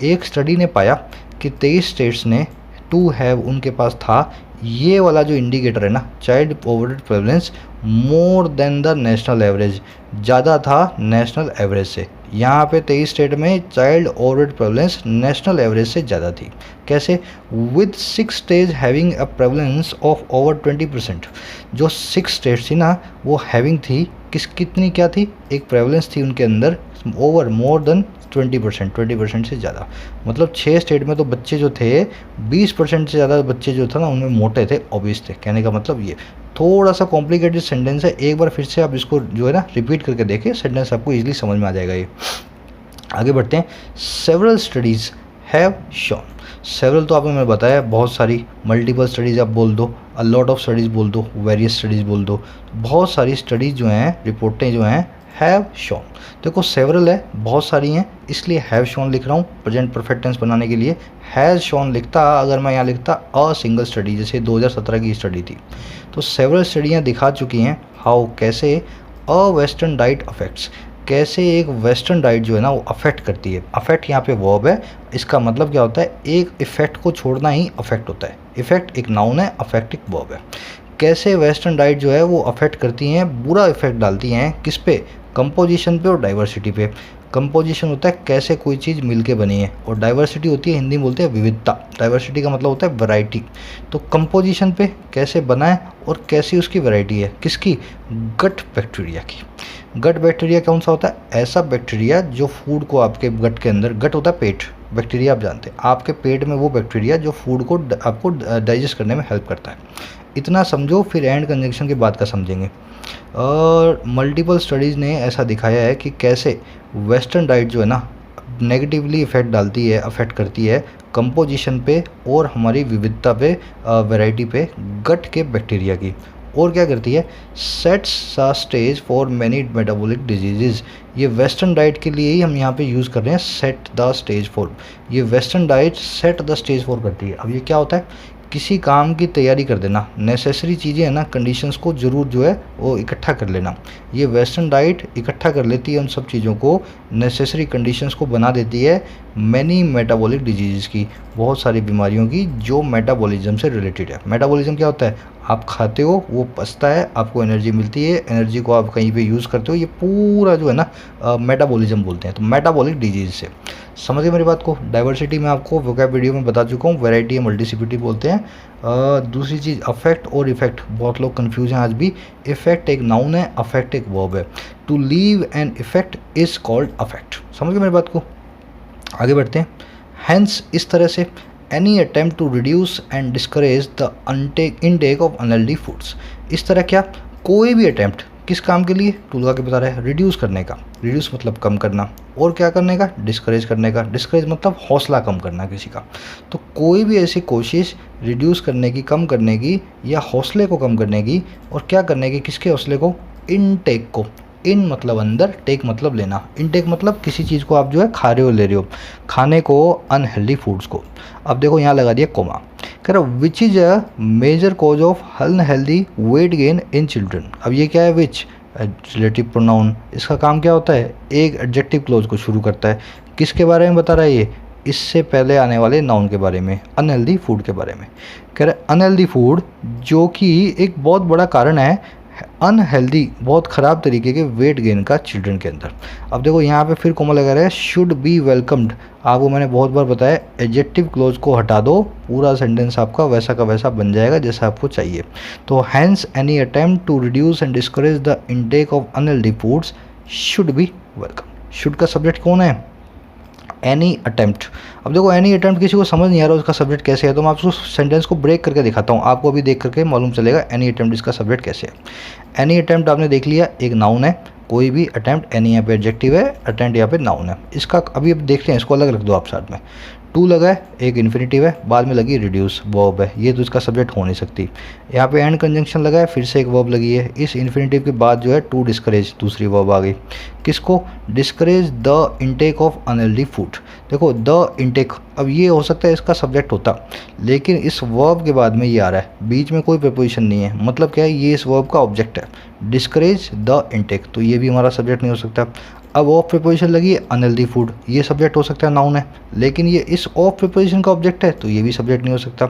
एक स्टडी ने पाया कि 23 स्टेट्स ने टू हैव उनके पास था, ये वाला जो इंडिकेटर है ना, child overweight prevalence more than the national average, ज़्यादा था नेशनल एवरेज से। यहाँ पे 23 स्टेट में child overweight prevalence national average से ज़्यादा थी। कैसे? With 6 states having a prevalence of over 20%। जो 6 स्टेट्स थी ना, वो हैविंग थी कितनी क्या थी, एक प्रेवलेंस थी उनके अंदर ओवर मोर देन 20%, 20% से ज़्यादा। मतलब 6 स्टेट में तो बच्चे जो थे 20% से ज़्यादा बच्चे जो था ना उनमें मोटे थे, ओबीस थे। कहने का मतलब ये थोड़ा सा कॉम्प्लिकेटेड सेंटेंस है, एक बार फिर से आप इसको जो है ना रिपीट करके देखें, सेंटेंस आपको इजीली समझ में आ जाएगा। ये आगे बढ़ते हैं। Several studies have shown. Several तो आपने मैं बताया बहुत सारी, मल्टीपल स्टडीज़ आप बोल दो, अ लॉट ऑफ स्टडीज़ बोल दो, वेरियस स्टडीज़ बोल दो, बहुत सारी स्टडीज़ जो हैं, रिपोर्टें जो हैं, हैव शोन। देखो सेवरल है, बहुत सारी हैं, इसलिए हैव शोन लिख रहा हूँ प्रेजेंट परफेक्ट टेंस बनाने के लिए। हैज़ शोन लिखता अगर मैं यहाँ लिखता अ सिंगल स्टडी, जैसे 2017 की स्टडी थी। तो सेवरल स्टडियाँ दिखा चुकी हैं हाउ कैसे अ वेस्टर्न डाइट अफेक्ट्स, कैसे एक वेस्टर्न डाइट जो है ना वो अफेक्ट करती है। अफेक्ट यहाँ पे वर्ब है, इसका मतलब क्या होता है, एक इफेक्ट को छोड़ना ही अफेक्ट होता है। इफेक्ट एक नाउन है, अफेक्ट एक वर्ब है। कैसे वेस्टर्न डाइट जो है वो अफेक्ट करती हैं, बुरा इफेक्ट डालती हैं किस पे, कंपोजिशन पे और डाइवर्सिटी पे। कंपोजिशन होता है कैसे कोई चीज़ मिलके बनी है, और डाइवर्सिटी होती है, हिंदी में बोलते हैं विविधता। डाइवर्सिटी का मतलब होता है वैरायटी। तो कंपोजिशन पे कैसे बना है और कैसी उसकी वैरायटी है, किसकी, गट बैक्टीरिया की। गट बैक्टीरिया कौन सा होता है, ऐसा बैक्टीरिया जो फूड को आपके गट के अंदर, गट होता है पेट, बैक्टीरिया आप जानते हैं, आपके पेट में वो बैक्टीरिया जो फूड को आपको डाइजेस्ट करने में हेल्प करता है। इतना समझो, फिर एंड कंजंक्शन के बाद का समझेंगे। और मल्टीपल स्टडीज़ ने ऐसा दिखाया है कि कैसे वेस्टर्न डाइट जो है ना नेगेटिवली इफेक्ट डालती है, अफेक्ट करती है कंपोजिशन पे और हमारी विविधता पे, वैरायटी पे, गट के बैक्टीरिया की। और क्या करती है, sets the stage for many metabolic diseases. ये वेस्टर्न डाइट के लिए ही हम यहाँ पे यूज़ कर रहे हैं, सेट द स्टेज फॉर। ये western diet set the stage for करती है। अब ये क्या होता है, किसी काम की तैयारी कर देना, नेसेसरी चीज़ें हैं ना, कंडीशंस को ज़रूर जो है वो इकट्ठा कर लेना। ये वेस्टर्न डाइट इकट्ठा कर लेती है उन सब चीज़ों को, नेसेसरी कंडीशंस को बना देती है मैनी मेटाबॉलिक डिजीज़ की, बहुत सारी बीमारियों की जो मेटाबॉलिज्म से रिलेटेड है। मेटाबॉलिज्म क्या होता है, आप खाते हो वो पचता है, आपको एनर्जी मिलती है, एनर्जी को आप कहीं पे यूज़ करते हो, ये पूरा जो है ना मेटाबॉलिज्म बोलते हैं। तो मेटाबॉलिक डिजीज़ से समझ गए मेरी बात को। डाइवर्सिटी में आपको वोकैब वीडियो में बता चुका हूँ, वैरायटी या मल्टीसिपिलिटी बोलते हैं। दूसरी चीज़ अफेक्ट और इफेक्ट, बहुत लोग कंफ्यूज हैं आज भी। इफेक्ट एक नाउन है, अफेक्ट एक वर्ब है। To leave an effect is called affect. समझ गए मेरी बात को, आगे बढ़ते हैं। हैंस इस तरह से any attempt to reduce and discourage the intake of unhealthy foods. इस तरह क्या, कोई भी अटेम्प्ट किस काम के लिए, टू लगा के बता रहा है, रिड्यूस करने का। रिड्यूस मतलब कम करना, और क्या करने का, डिस्करेज करने का। डिस्करेज मतलब हौसला कम करना किसी का। तो कोई भी ऐसी कोशिश रिड्यूस करने की, कम करने की, या हौसले को कम करने की, और क्या करने की, किसके हौसले को, इनटेक को। इन मतलब अंदर, टेक मतलब लेना। इनटेक मतलब किसी चीज़ को आप जो है खा रहे हो, ले रहे हो, खाने को, अनहेल्दी फूड्स को। अब देखो यहाँ लगा दिया कोमा, कह रहा which is a major cause of unhealthy weight gain in children. अब ये क्या है, विच रिलेटिव प्रोनाउन, इसका काम क्या होता है, एक एडजेक्टिव क्लोज को शुरू करता है। किसके बारे में बता रहा है ये, इससे पहले आने वाले नाउन के बारे में, अनहेल्दी फूड के बारे में। कह रहा है अनहेल्दी फूड जो कि एक बहुत बड़ा कारण है अनहेल्दी, बहुत ख़राब तरीके के वेट गेन का चिल्ड्रन के अंदर। अब देखो यहाँ पे फिर कोमा लगा रहा है शुड बी वेलकम्ड। आपको मैंने बहुत बार बताया, एडजेक्टिव क्लोज को हटा दो, पूरा सेंटेंस आपका वैसा का वैसा बन जाएगा जैसा आपको चाहिए। तो hence any attempt to reduce and discourage the intake of unhealthy foods should be welcome. Should का सब्जेक्ट कौन है, एनी अटेम्प्ट। अब देखो एनी अटेम्प्ट किसी को समझ नहीं आ रहा उसका सब्जेक्ट कैसे है, तो मैं आपको सेंटेंस को ब्रेक करके दिखाता हूँ, आपको अभी देख करके मालूम चलेगा एनी अटेम्प्ट इसका सब्जेक्ट कैसे है। एनी अटेम्प्ट आपने देख लिया, एक नाउन है, कोई भी अटेम्प्ट, एनी यहाँ पे एडजेक्टिव है, अटेम्प्ट यहाँ पे नाउन है। इसका अभी अब देखते हैं, इसको अलग रख दो आप साथ में। टू लगा है, एक इन्फिनेटिव है, बाद में लगी रिड्यूस वर्ब है, ये तो इसका सब्जेक्ट हो नहीं सकती। यहाँ पे एंड कंजंक्शन लगा है, फिर से एक वर्ब लगी है, इस इन्फिनेटिव के बाद जो है टू डिस्करेज दूसरी वर्ब आ गई। किसको? Discourage the intake of unhealthy food. देखो द इनटेक, अब ये हो सकता है इसका सब्जेक्ट होता, लेकिन इस वर्ब के बाद में ये आ रहा है, बीच में कोई प्रपोजिशन नहीं है, मतलब क्या है, ये इस वर्ब का ऑब्जेक्ट है। डिस्करेज द इनटेक, तो ये भी हमारा सब्जेक्ट नहीं हो सकता। अब ऑफ प्रिपोजिशन लगी है अनहेल्दी फूड, ये सब्जेक्ट हो सकता है, नाउन है, लेकिन ये इस ऑफ प्रिपोजिशन का ऑब्जेक्ट है, तो ये भी सब्जेक्ट नहीं हो सकता।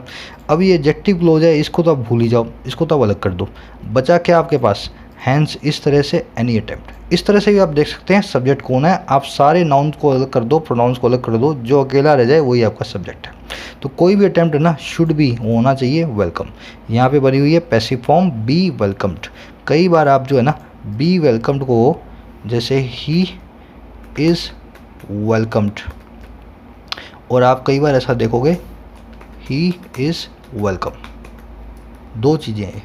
अब ये एडजेक्टिव क्लोज है, इसको तो आप भूल ही जाओ, इसको तो आप अलग कर दो। बचा क्या आपके पास? हैंस, इस तरह से एनी अटेम्प्ट। इस तरह से भी आप देख सकते हैं सब्जेक्ट कौन है, आप सारे नाउन को अलग कर दो, प्रोनाउंस को अलग कर दो, जो अकेला रह जाए वही आपका सब्जेक्ट है। तो कोई भी अटेम्प्ट है ना, शुड बी होना चाहिए वेलकम। यहाँ पे बनी हुई है पैसिव फॉर्म बी वेलकम्ड। कई बार आप जो है ना बी वेलकम्ड को, जैसे ही इज़ वेलकम्ड, और आप कई बार ऐसा देखोगे ही इज़ वेलकम, दो चीज़ें हैं,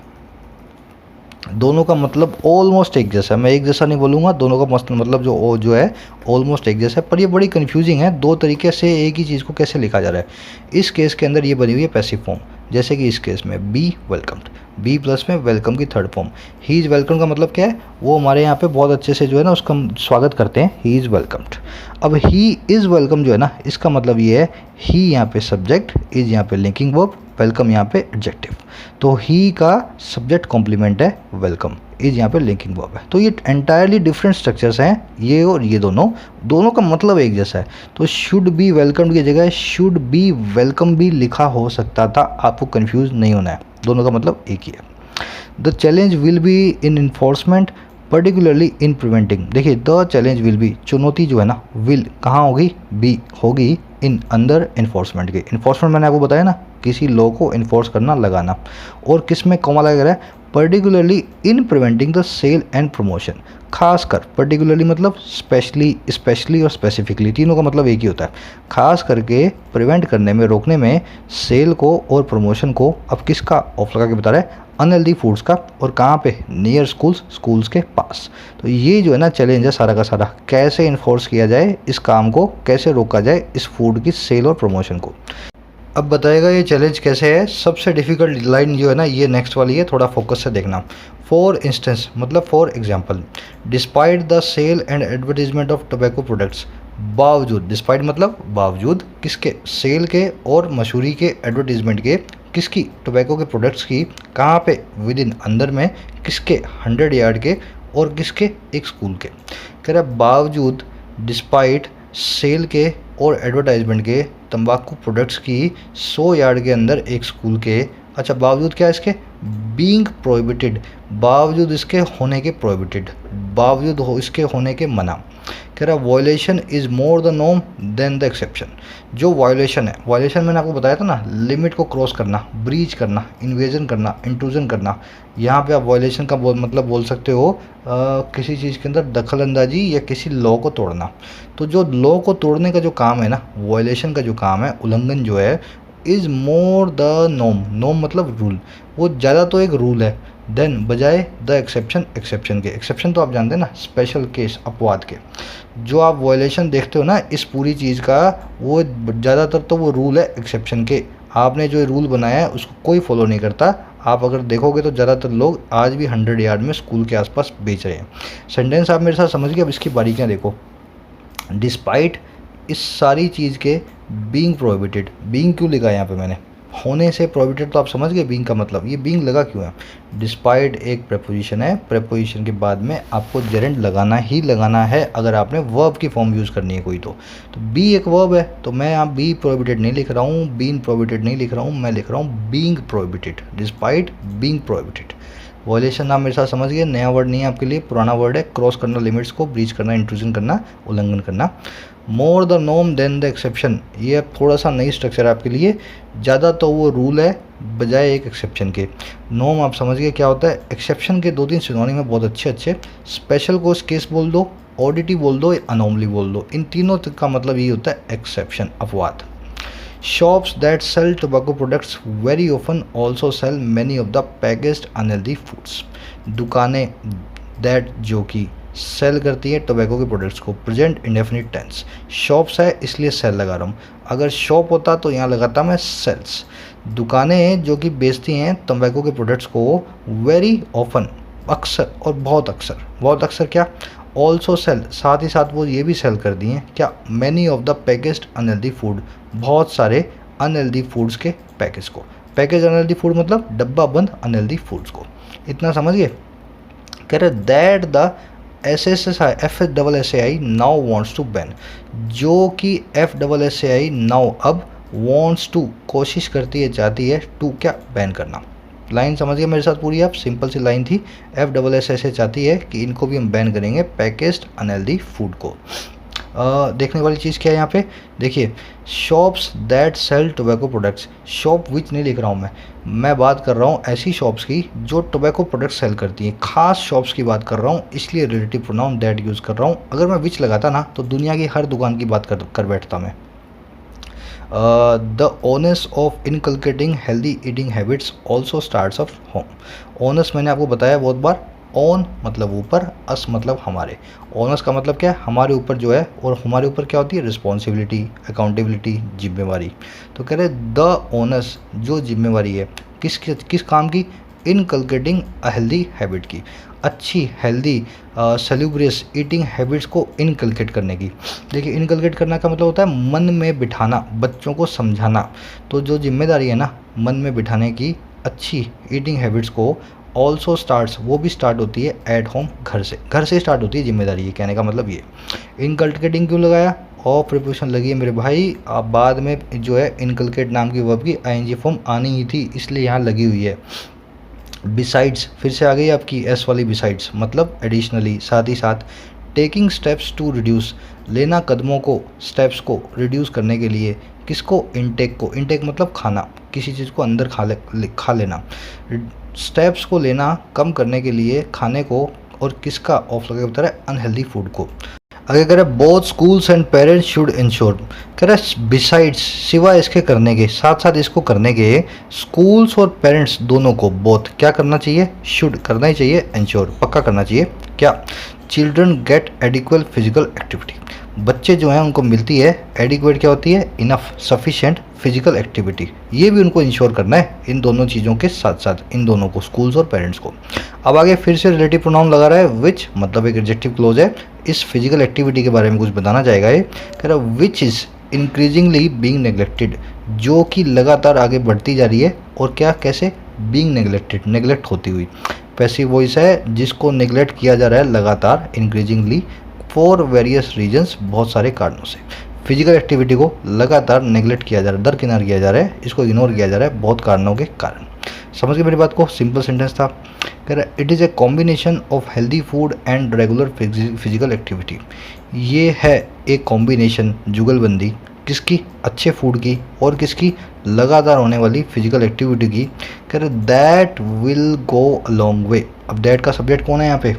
दोनों का मतलब ऑलमोस्ट एक जैसा है। मैं एक जैसा नहीं बोलूँगा, दोनों का मतलब जो है ऑलमोस्ट एक जैसा है, पर ये बड़ी कंफ्यूजिंग है, दो तरीके से एक ही चीज़ को कैसे लिखा जा रहा है। इस केस के अंदर ये बनी हुई है पैसिव फॉर्म, जैसे कि इस केस में बी वेलकम्ड, बी प्लस में वेलकम की third form. He is welcome का मतलब क्या है, वो हमारे यहाँ पे बहुत अच्छे से जो है ना उसका स्वागत करते हैं, ही इज़ वेलकम्ड। अब ही इज़ वेलकम जो है ना, इसका मतलब ये है, ही यहाँ पे सब्जेक्ट, इज़ यहाँ पे लिंकिंग वर्ब, वेलकम यहाँ पे एडजेक्टिव। तो ही का सब्जेक्ट कॉम्प्लीमेंट है वेलकम, इज यहाँ पे लिंकिंग वर्ब है। तो ये एंटायरली डिफरेंट स्ट्रक्चर्स हैं, ये और ये दोनों का मतलब एक जैसा है। तो शुड बी वेलकम्ड की जगह शुड बी वेलकम भी लिखा हो सकता था, आपको कंफ्यूज नहीं होना है, दोनों का मतलब एक ही है। The challenge will be in enforcement particularly in preventing. देखिए द चैलेंज विल बी, चुनौती जो है ना, विल कहाँ होगी, बी होगी इन अंदर इन्फोर्समेंट के। इन्फोर्समेंट मैंने आपको बताया ना, किसी लॉ को इन्फोर्स करना, लगाना, और किस में कॉमा लगा रहा है, particularly in preventing the sale and promotion. खासकर, पर्टिकुलरली मतलब स्पेशली और स्पेसिफिकली, तीनों का मतलब एक ही होता है। खास करके प्रिवेंट करने में, रोकने में सेल को और प्रमोशन को। अब किसका? ऑफ लगा के बता रहा है, अनहेल्दी फूड्स का, और कहाँ पे? नियर स्कूल्स के पास। तो ये जो है ना चैलेंज है सारा का सारा, कैसे इन्फोर्स किया जाए इस काम को, कैसे रोका जाए इस फूड की सेल और प्रमोशन को। अब बताएगा ये चैलेंज कैसे है। सबसे डिफ़िकल्ट लाइन जो है ना, ये नेक्स्ट वाली है, थोड़ा फोकस से देखना। फॉर इंस्टेंस मतलब for example, despite the sale and advertisement of tobacco products, बावजूद, डिस्पाइट मतलब बावजूद, किसके? सेल के और मशहूरी के, एडवर्टीजमेंट के, किसकी? टोबैको के प्रोडक्ट्स की। कहाँ पे? विद इन, अंदर में, किसके? 100 यार्ड के, और किसके? एक स्कूल के। कह रहा बावजूद, डिस्पाइट सेल के और एडवर्टाइजमेंट के तंबाकू प्रोडक्ट्स की 100 यार्ड के अंदर एक स्कूल के। अच्छा, बावजूद क्या है इसके? बीइंग प्रोहिबिटेड, बावजूद इसके होने के, प्रोहिबिटेड बावजूद इसके होने के मना। कह रहा violation is more the norm than the exception. जो वायलेशन है, वायलेशन मैंने आपको बताया था ना, लिमिट को क्रॉस करना, ब्रीच करना, इन्वेजन करना, इंट्रूजन करना। यहाँ पे आप वायलेशन का मतलब बोल सकते हो किसी चीज़ के अंदर दखल अंदाजी या किसी लॉ को तोड़ना। तो जो लॉ को तोड़ने का जो काम है ना, वायलेशन का जो काम है, उल्लंघन जो है, is more the norm, norm मतलब रूल, वो ज़्यादा तो एक रूल है, देन बजाय द एक्सेप्शन, एक्सेप्शन के। एक्सेप्शन तो आप जानते हैं ना, स्पेशल केस, अपवाद के। जो आप वायलेशन देखते हो ना इस पूरी चीज़ का, वो ज़्यादातर तो वो रूल है एक्सेप्शन के। आपने जो रूल बनाया है उसको कोई फॉलो नहीं करता। आप अगर देखोगे तो ज़्यादातर लोग आज भी 100 यार्ड में स्कूल के आसपास बेच रहे हैं। सेंटेंस आप मेरे साथ समझ गए, अब इसकी बारीकियाँ देखो। डिस्पाइट इस सारी चीज़ के बीइंग प्रोहिबिटेड, बीइंग क्यों लिखा है यहाँ पे मैंने, होने से प्रोहिबिटेड तो आप समझ गए बीइंग का मतलब, ये बीइंग लगा क्यों है। डिस्पाइट एक प्रेपोजिशन है, प्रेपोजिशन के बाद में आपको जेरेंट लगाना ही लगाना है अगर आपने वर्ब की फॉर्म यूज़ करनी है कोई तो बी एक वर्ब है, तो मैं यहाँ बी प्रोहिबिटेड नहीं लिख रहा हूँ, बीइंग प्रोहिबिटेड नहीं लिख रहा हूँ, मैं लिख रहा हूँ being prohibited, despite being prohibited. Violation आप मेरे साथ समझ गए, नया वर्ड नहीं है आपके लिए, पुराना वर्ड है। क्रॉस करना लिमिट्स को, ब्रीच करना, इंट्रूजन करना, उल्लंघन करना। More the norm than the exception, ये अब थोड़ा सा नई स्ट्रक्चर है आपके लिए। ज़्यादा तो वो रूल है बजाय एक एक्सेप्शन के। नॉर्म आप समझ गए क्या होता है, एक्सेप्शन के 2-3 सिनोनिम में बहुत अच्छे। स्पेशल को केस बोल दो, ऑडिटी बोल दो, अनोमली बोल दो, इन तीनों का मतलब ये होता है एक्सेप्शन, अपवाद। Shops that sell tobacco products very often also sell many of the packaged unhealthy foods. दुकानें that जो कि सेल करती हैं टोबैको के प्रोडक्ट्स को। प्रेजेंट इंडेफिनिट टेंस, शॉप्स है इसलिए सेल लगा रहा हूँ, अगर शॉप होता तो यहाँ लगाता मैं सेल्स। दुकानें जो कि बेचती हैं टोबैको के प्रोडक्ट्स को, वेरी ऑफन, अक्सर और बहुत अक्सर, बहुत अक्सर क्या, ऑल्सो सेल, साथ ही साथ वो ये भी सेल कर दी हैं क्या, many of the packaged unhealthy food, बहुत सारे अनहेल्दी फूड्स के पैकेज को। पैकेज अनहेल्दी फूड मतलब डब्बा बंद अनहेल्दी फूड्स को। इतना समझ गए। कह रहे that the FSSAI now wants to ban, जो कि FSSAI नाउ अब वांट्स टू, कोशिश करती है, चाहती है, टू क्या, बैन करना। लाइन समझ गए मेरे साथ पूरी आप, सिंपल सी लाइन थी। FSSAI चाहती है कि इनको भी हम बैन करेंगे, पैकेज्ड अनहेल्दी फूड को। देखने वाली चीज़ क्या है यहाँ पे, देखिए, shops that sell tobacco products, shop which नहीं लिख रहा हूँ मैं बात कर रहा हूँ ऐसी शॉप्स की जो टोबैको प्रोडक्ट्स सेल करती हैं, खास शॉप्स की बात कर रहा हूँ, इसलिए रिलेटिव प्रोनाउन दैट यूज़ कर रहा हूँ। अगर मैं विच लगाता ना तो दुनिया की हर दुकान की बात कर बैठता मैं। The onus of inculcating healthy eating habits also starts of home. Onus मैंने आपको बताया बहुत बार, ऑन मतलब ऊपर, अस मतलब हमारे। ओनस का मतलब क्या है, हमारे ऊपर जो है, और हमारे ऊपर क्या होती है, रिस्पॉन्सिबिलिटी, अकाउंटेबिलिटी, जिम्मेवारी। तो कह रहे द ओनस, जो जिम्मेवारी है किस काम की, इनकलकेटिंग अ हेल्दी हैबिट की, अच्छी हेल्दी सेल्यूब्रियस ईटिंग हैबिट्स को इनकलकेट करने की। देखिए, इनकलकेट करना का मतलब होता है मन में बिठाना, बच्चों को समझाना। तो जो जिम्मेदारी है ना मन में बिठाने की अच्छी ईटिंग हैबिट्स को, ऑल्सो स्टार्ट्स, वो भी स्टार्ट होती है एट होम, घर से स्टार्ट होती है जिम्मेदारी। ये कहने का मतलब ये। इनकलकेटिंग क्यों लगाया, और प्रिपोजिशन लगी है मेरे भाई, आप बाद में जो है इनकलकेट नाम की वर्ब की ING फॉर्म आनी ही थी, इसलिए यहाँ लगी हुई है। बिसाइड्स फिर से आ गई आपकी एस वाली, बिसाइड्स मतलब एडिशनली, साथ ही साथ। टेकिंग स्टेप्स टू रिड्यूस, लेना कदमों को, स्टेप्स को रिड्यूस करने के लिए, किसको, इनटेक को। इनटेक मतलब खाना, किसी चीज़ को अंदर खा लेना। स्टेप्स को लेना कम करने के लिए खाने को, और किसका, ऑफ लगा बता रहा है, अनहेल्दी फूड को। आगे कह रहे both schools and parents should ensure, कह रहे बिसाइड्स, सिवा इसके करने के, साथ साथ इसको करने के, स्कूल्स और पेरेंट्स दोनों को, बोथ क्या करना चाहिए, शुड करना ही चाहिए, इंश्योर पक्का करना चाहिए क्या, children gate adequate physical activity, बच्चे जो हैं उनको मिलती है, एडिक्वेट क्या होती है, इनफ, सफिशिएंट फिजिकल एक्टिविटी, ये भी उनको इंश्योर करना है। इन दोनों चीज़ों के साथ साथ इन दोनों को, स्कूल्स और पेरेंट्स को। अब आगे फिर से रिलेटिव प्रोनाउन लगा रहा है, विच मतलब एक एडजेक्टिव क्लोज है, इस फिजिकल एक्टिविटी के बारे में कुछ बताना चाहेगा ये। कह रहा है which is increasingly being neglected, जो कि लगातार आगे बढ़ती जा रही है, और क्या, कैसे, बीइंग नेग्लेक्टेड, नेग्लेक्ट होती हुई। पैसिव वॉइस है, जिसको नेग्लेक्ट किया जा रहा है लगातार, इंक्रीजिंगली, फॉर वेरियस रीजन्स, बहुत सारे कारणों से। फिजिकल एक्टिविटी को लगातार नेग्लेक्ट किया जा रहा है, दरकिनार किया जा रहा है, इसको इग्नोर किया जा रहा है बहुत कारणों के कारण। समझ गए मेरी बात को, सिंपल सेंटेंस था। कह रहा है it is a combination of healthy food and regular physical activity, ये है एक कॉम्बिनेशन, जुगलबंदी, किसकी, अच्छे फूड की, और किसकी, लगातार होने वाली फिजिकल एक्टिविटी की। कह रहे that will go a long way. अब दैट का सब्जेक्ट कौन है यहाँ पे,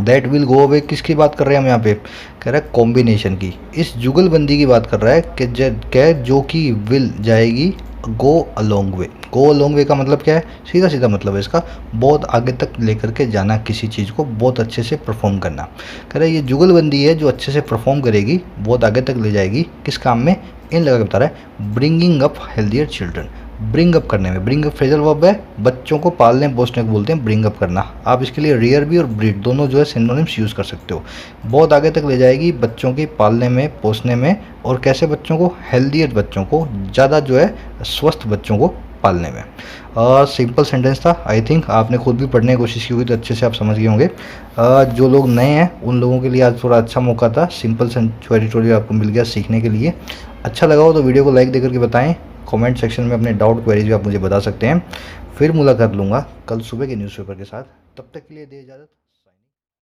दैट विल गो अवे किसकी बात कर रहे हैं हम यहाँ पे, कह रहा है कॉम्बिनेशन की, इस जुगलबंदी की बात कर रहा है कि जो कि विल जाएगी, गो a long way. Go a long way का मतलब क्या है, सीधा सीधा मतलब है इसका, बहुत आगे तक लेकर के जाना, किसी चीज़ को बहुत अच्छे से परफॉर्म करना। कह रहा है ये जुगलबंदी है जो अच्छे से परफॉर्म करेगी, बहुत आगे तक ले जाएगी, किस काम में, इन लगा के बता रहा है, bringing up healthier children, bring up करने में, ब्रिंग अप फ्रेजल वर्ब है, बच्चों को पालने पोसने को बोलते हैं ब्रिंग अप करना। आप इसके लिए रियर भी और ब्रीड दोनों जो है सिनोनिम्स यूज़ कर सकते हो। बहुत आगे तक ले जाएगी बच्चों के पालने में, पोसने में, और कैसे बच्चों को, हेल्दियर बच्चों को, ज़्यादा जो है स्वस्थ बच्चों को पालने में। सिंपल सेंटेंस था, आई थिंक आपने खुद भी पढ़ने की कोशिश की होगी तो अच्छे से आप समझ गए होंगे। जो लोग नए हैं उन लोगों के लिए आज थोड़ा अच्छा मौका था, सिंपल एडिटोरियल आपको मिल गया सीखने के लिए। अच्छा लगा हो तो वीडियो को लाइक देकर के बताएं, कमेंट सेक्शन में अपने डाउट क्वेरीज भी आप मुझे बता सकते हैं। फिर मुलाकात लूँगा कल सुबह के न्यूज़पेपर के साथ, तब तक के लिए दे इजाज़त।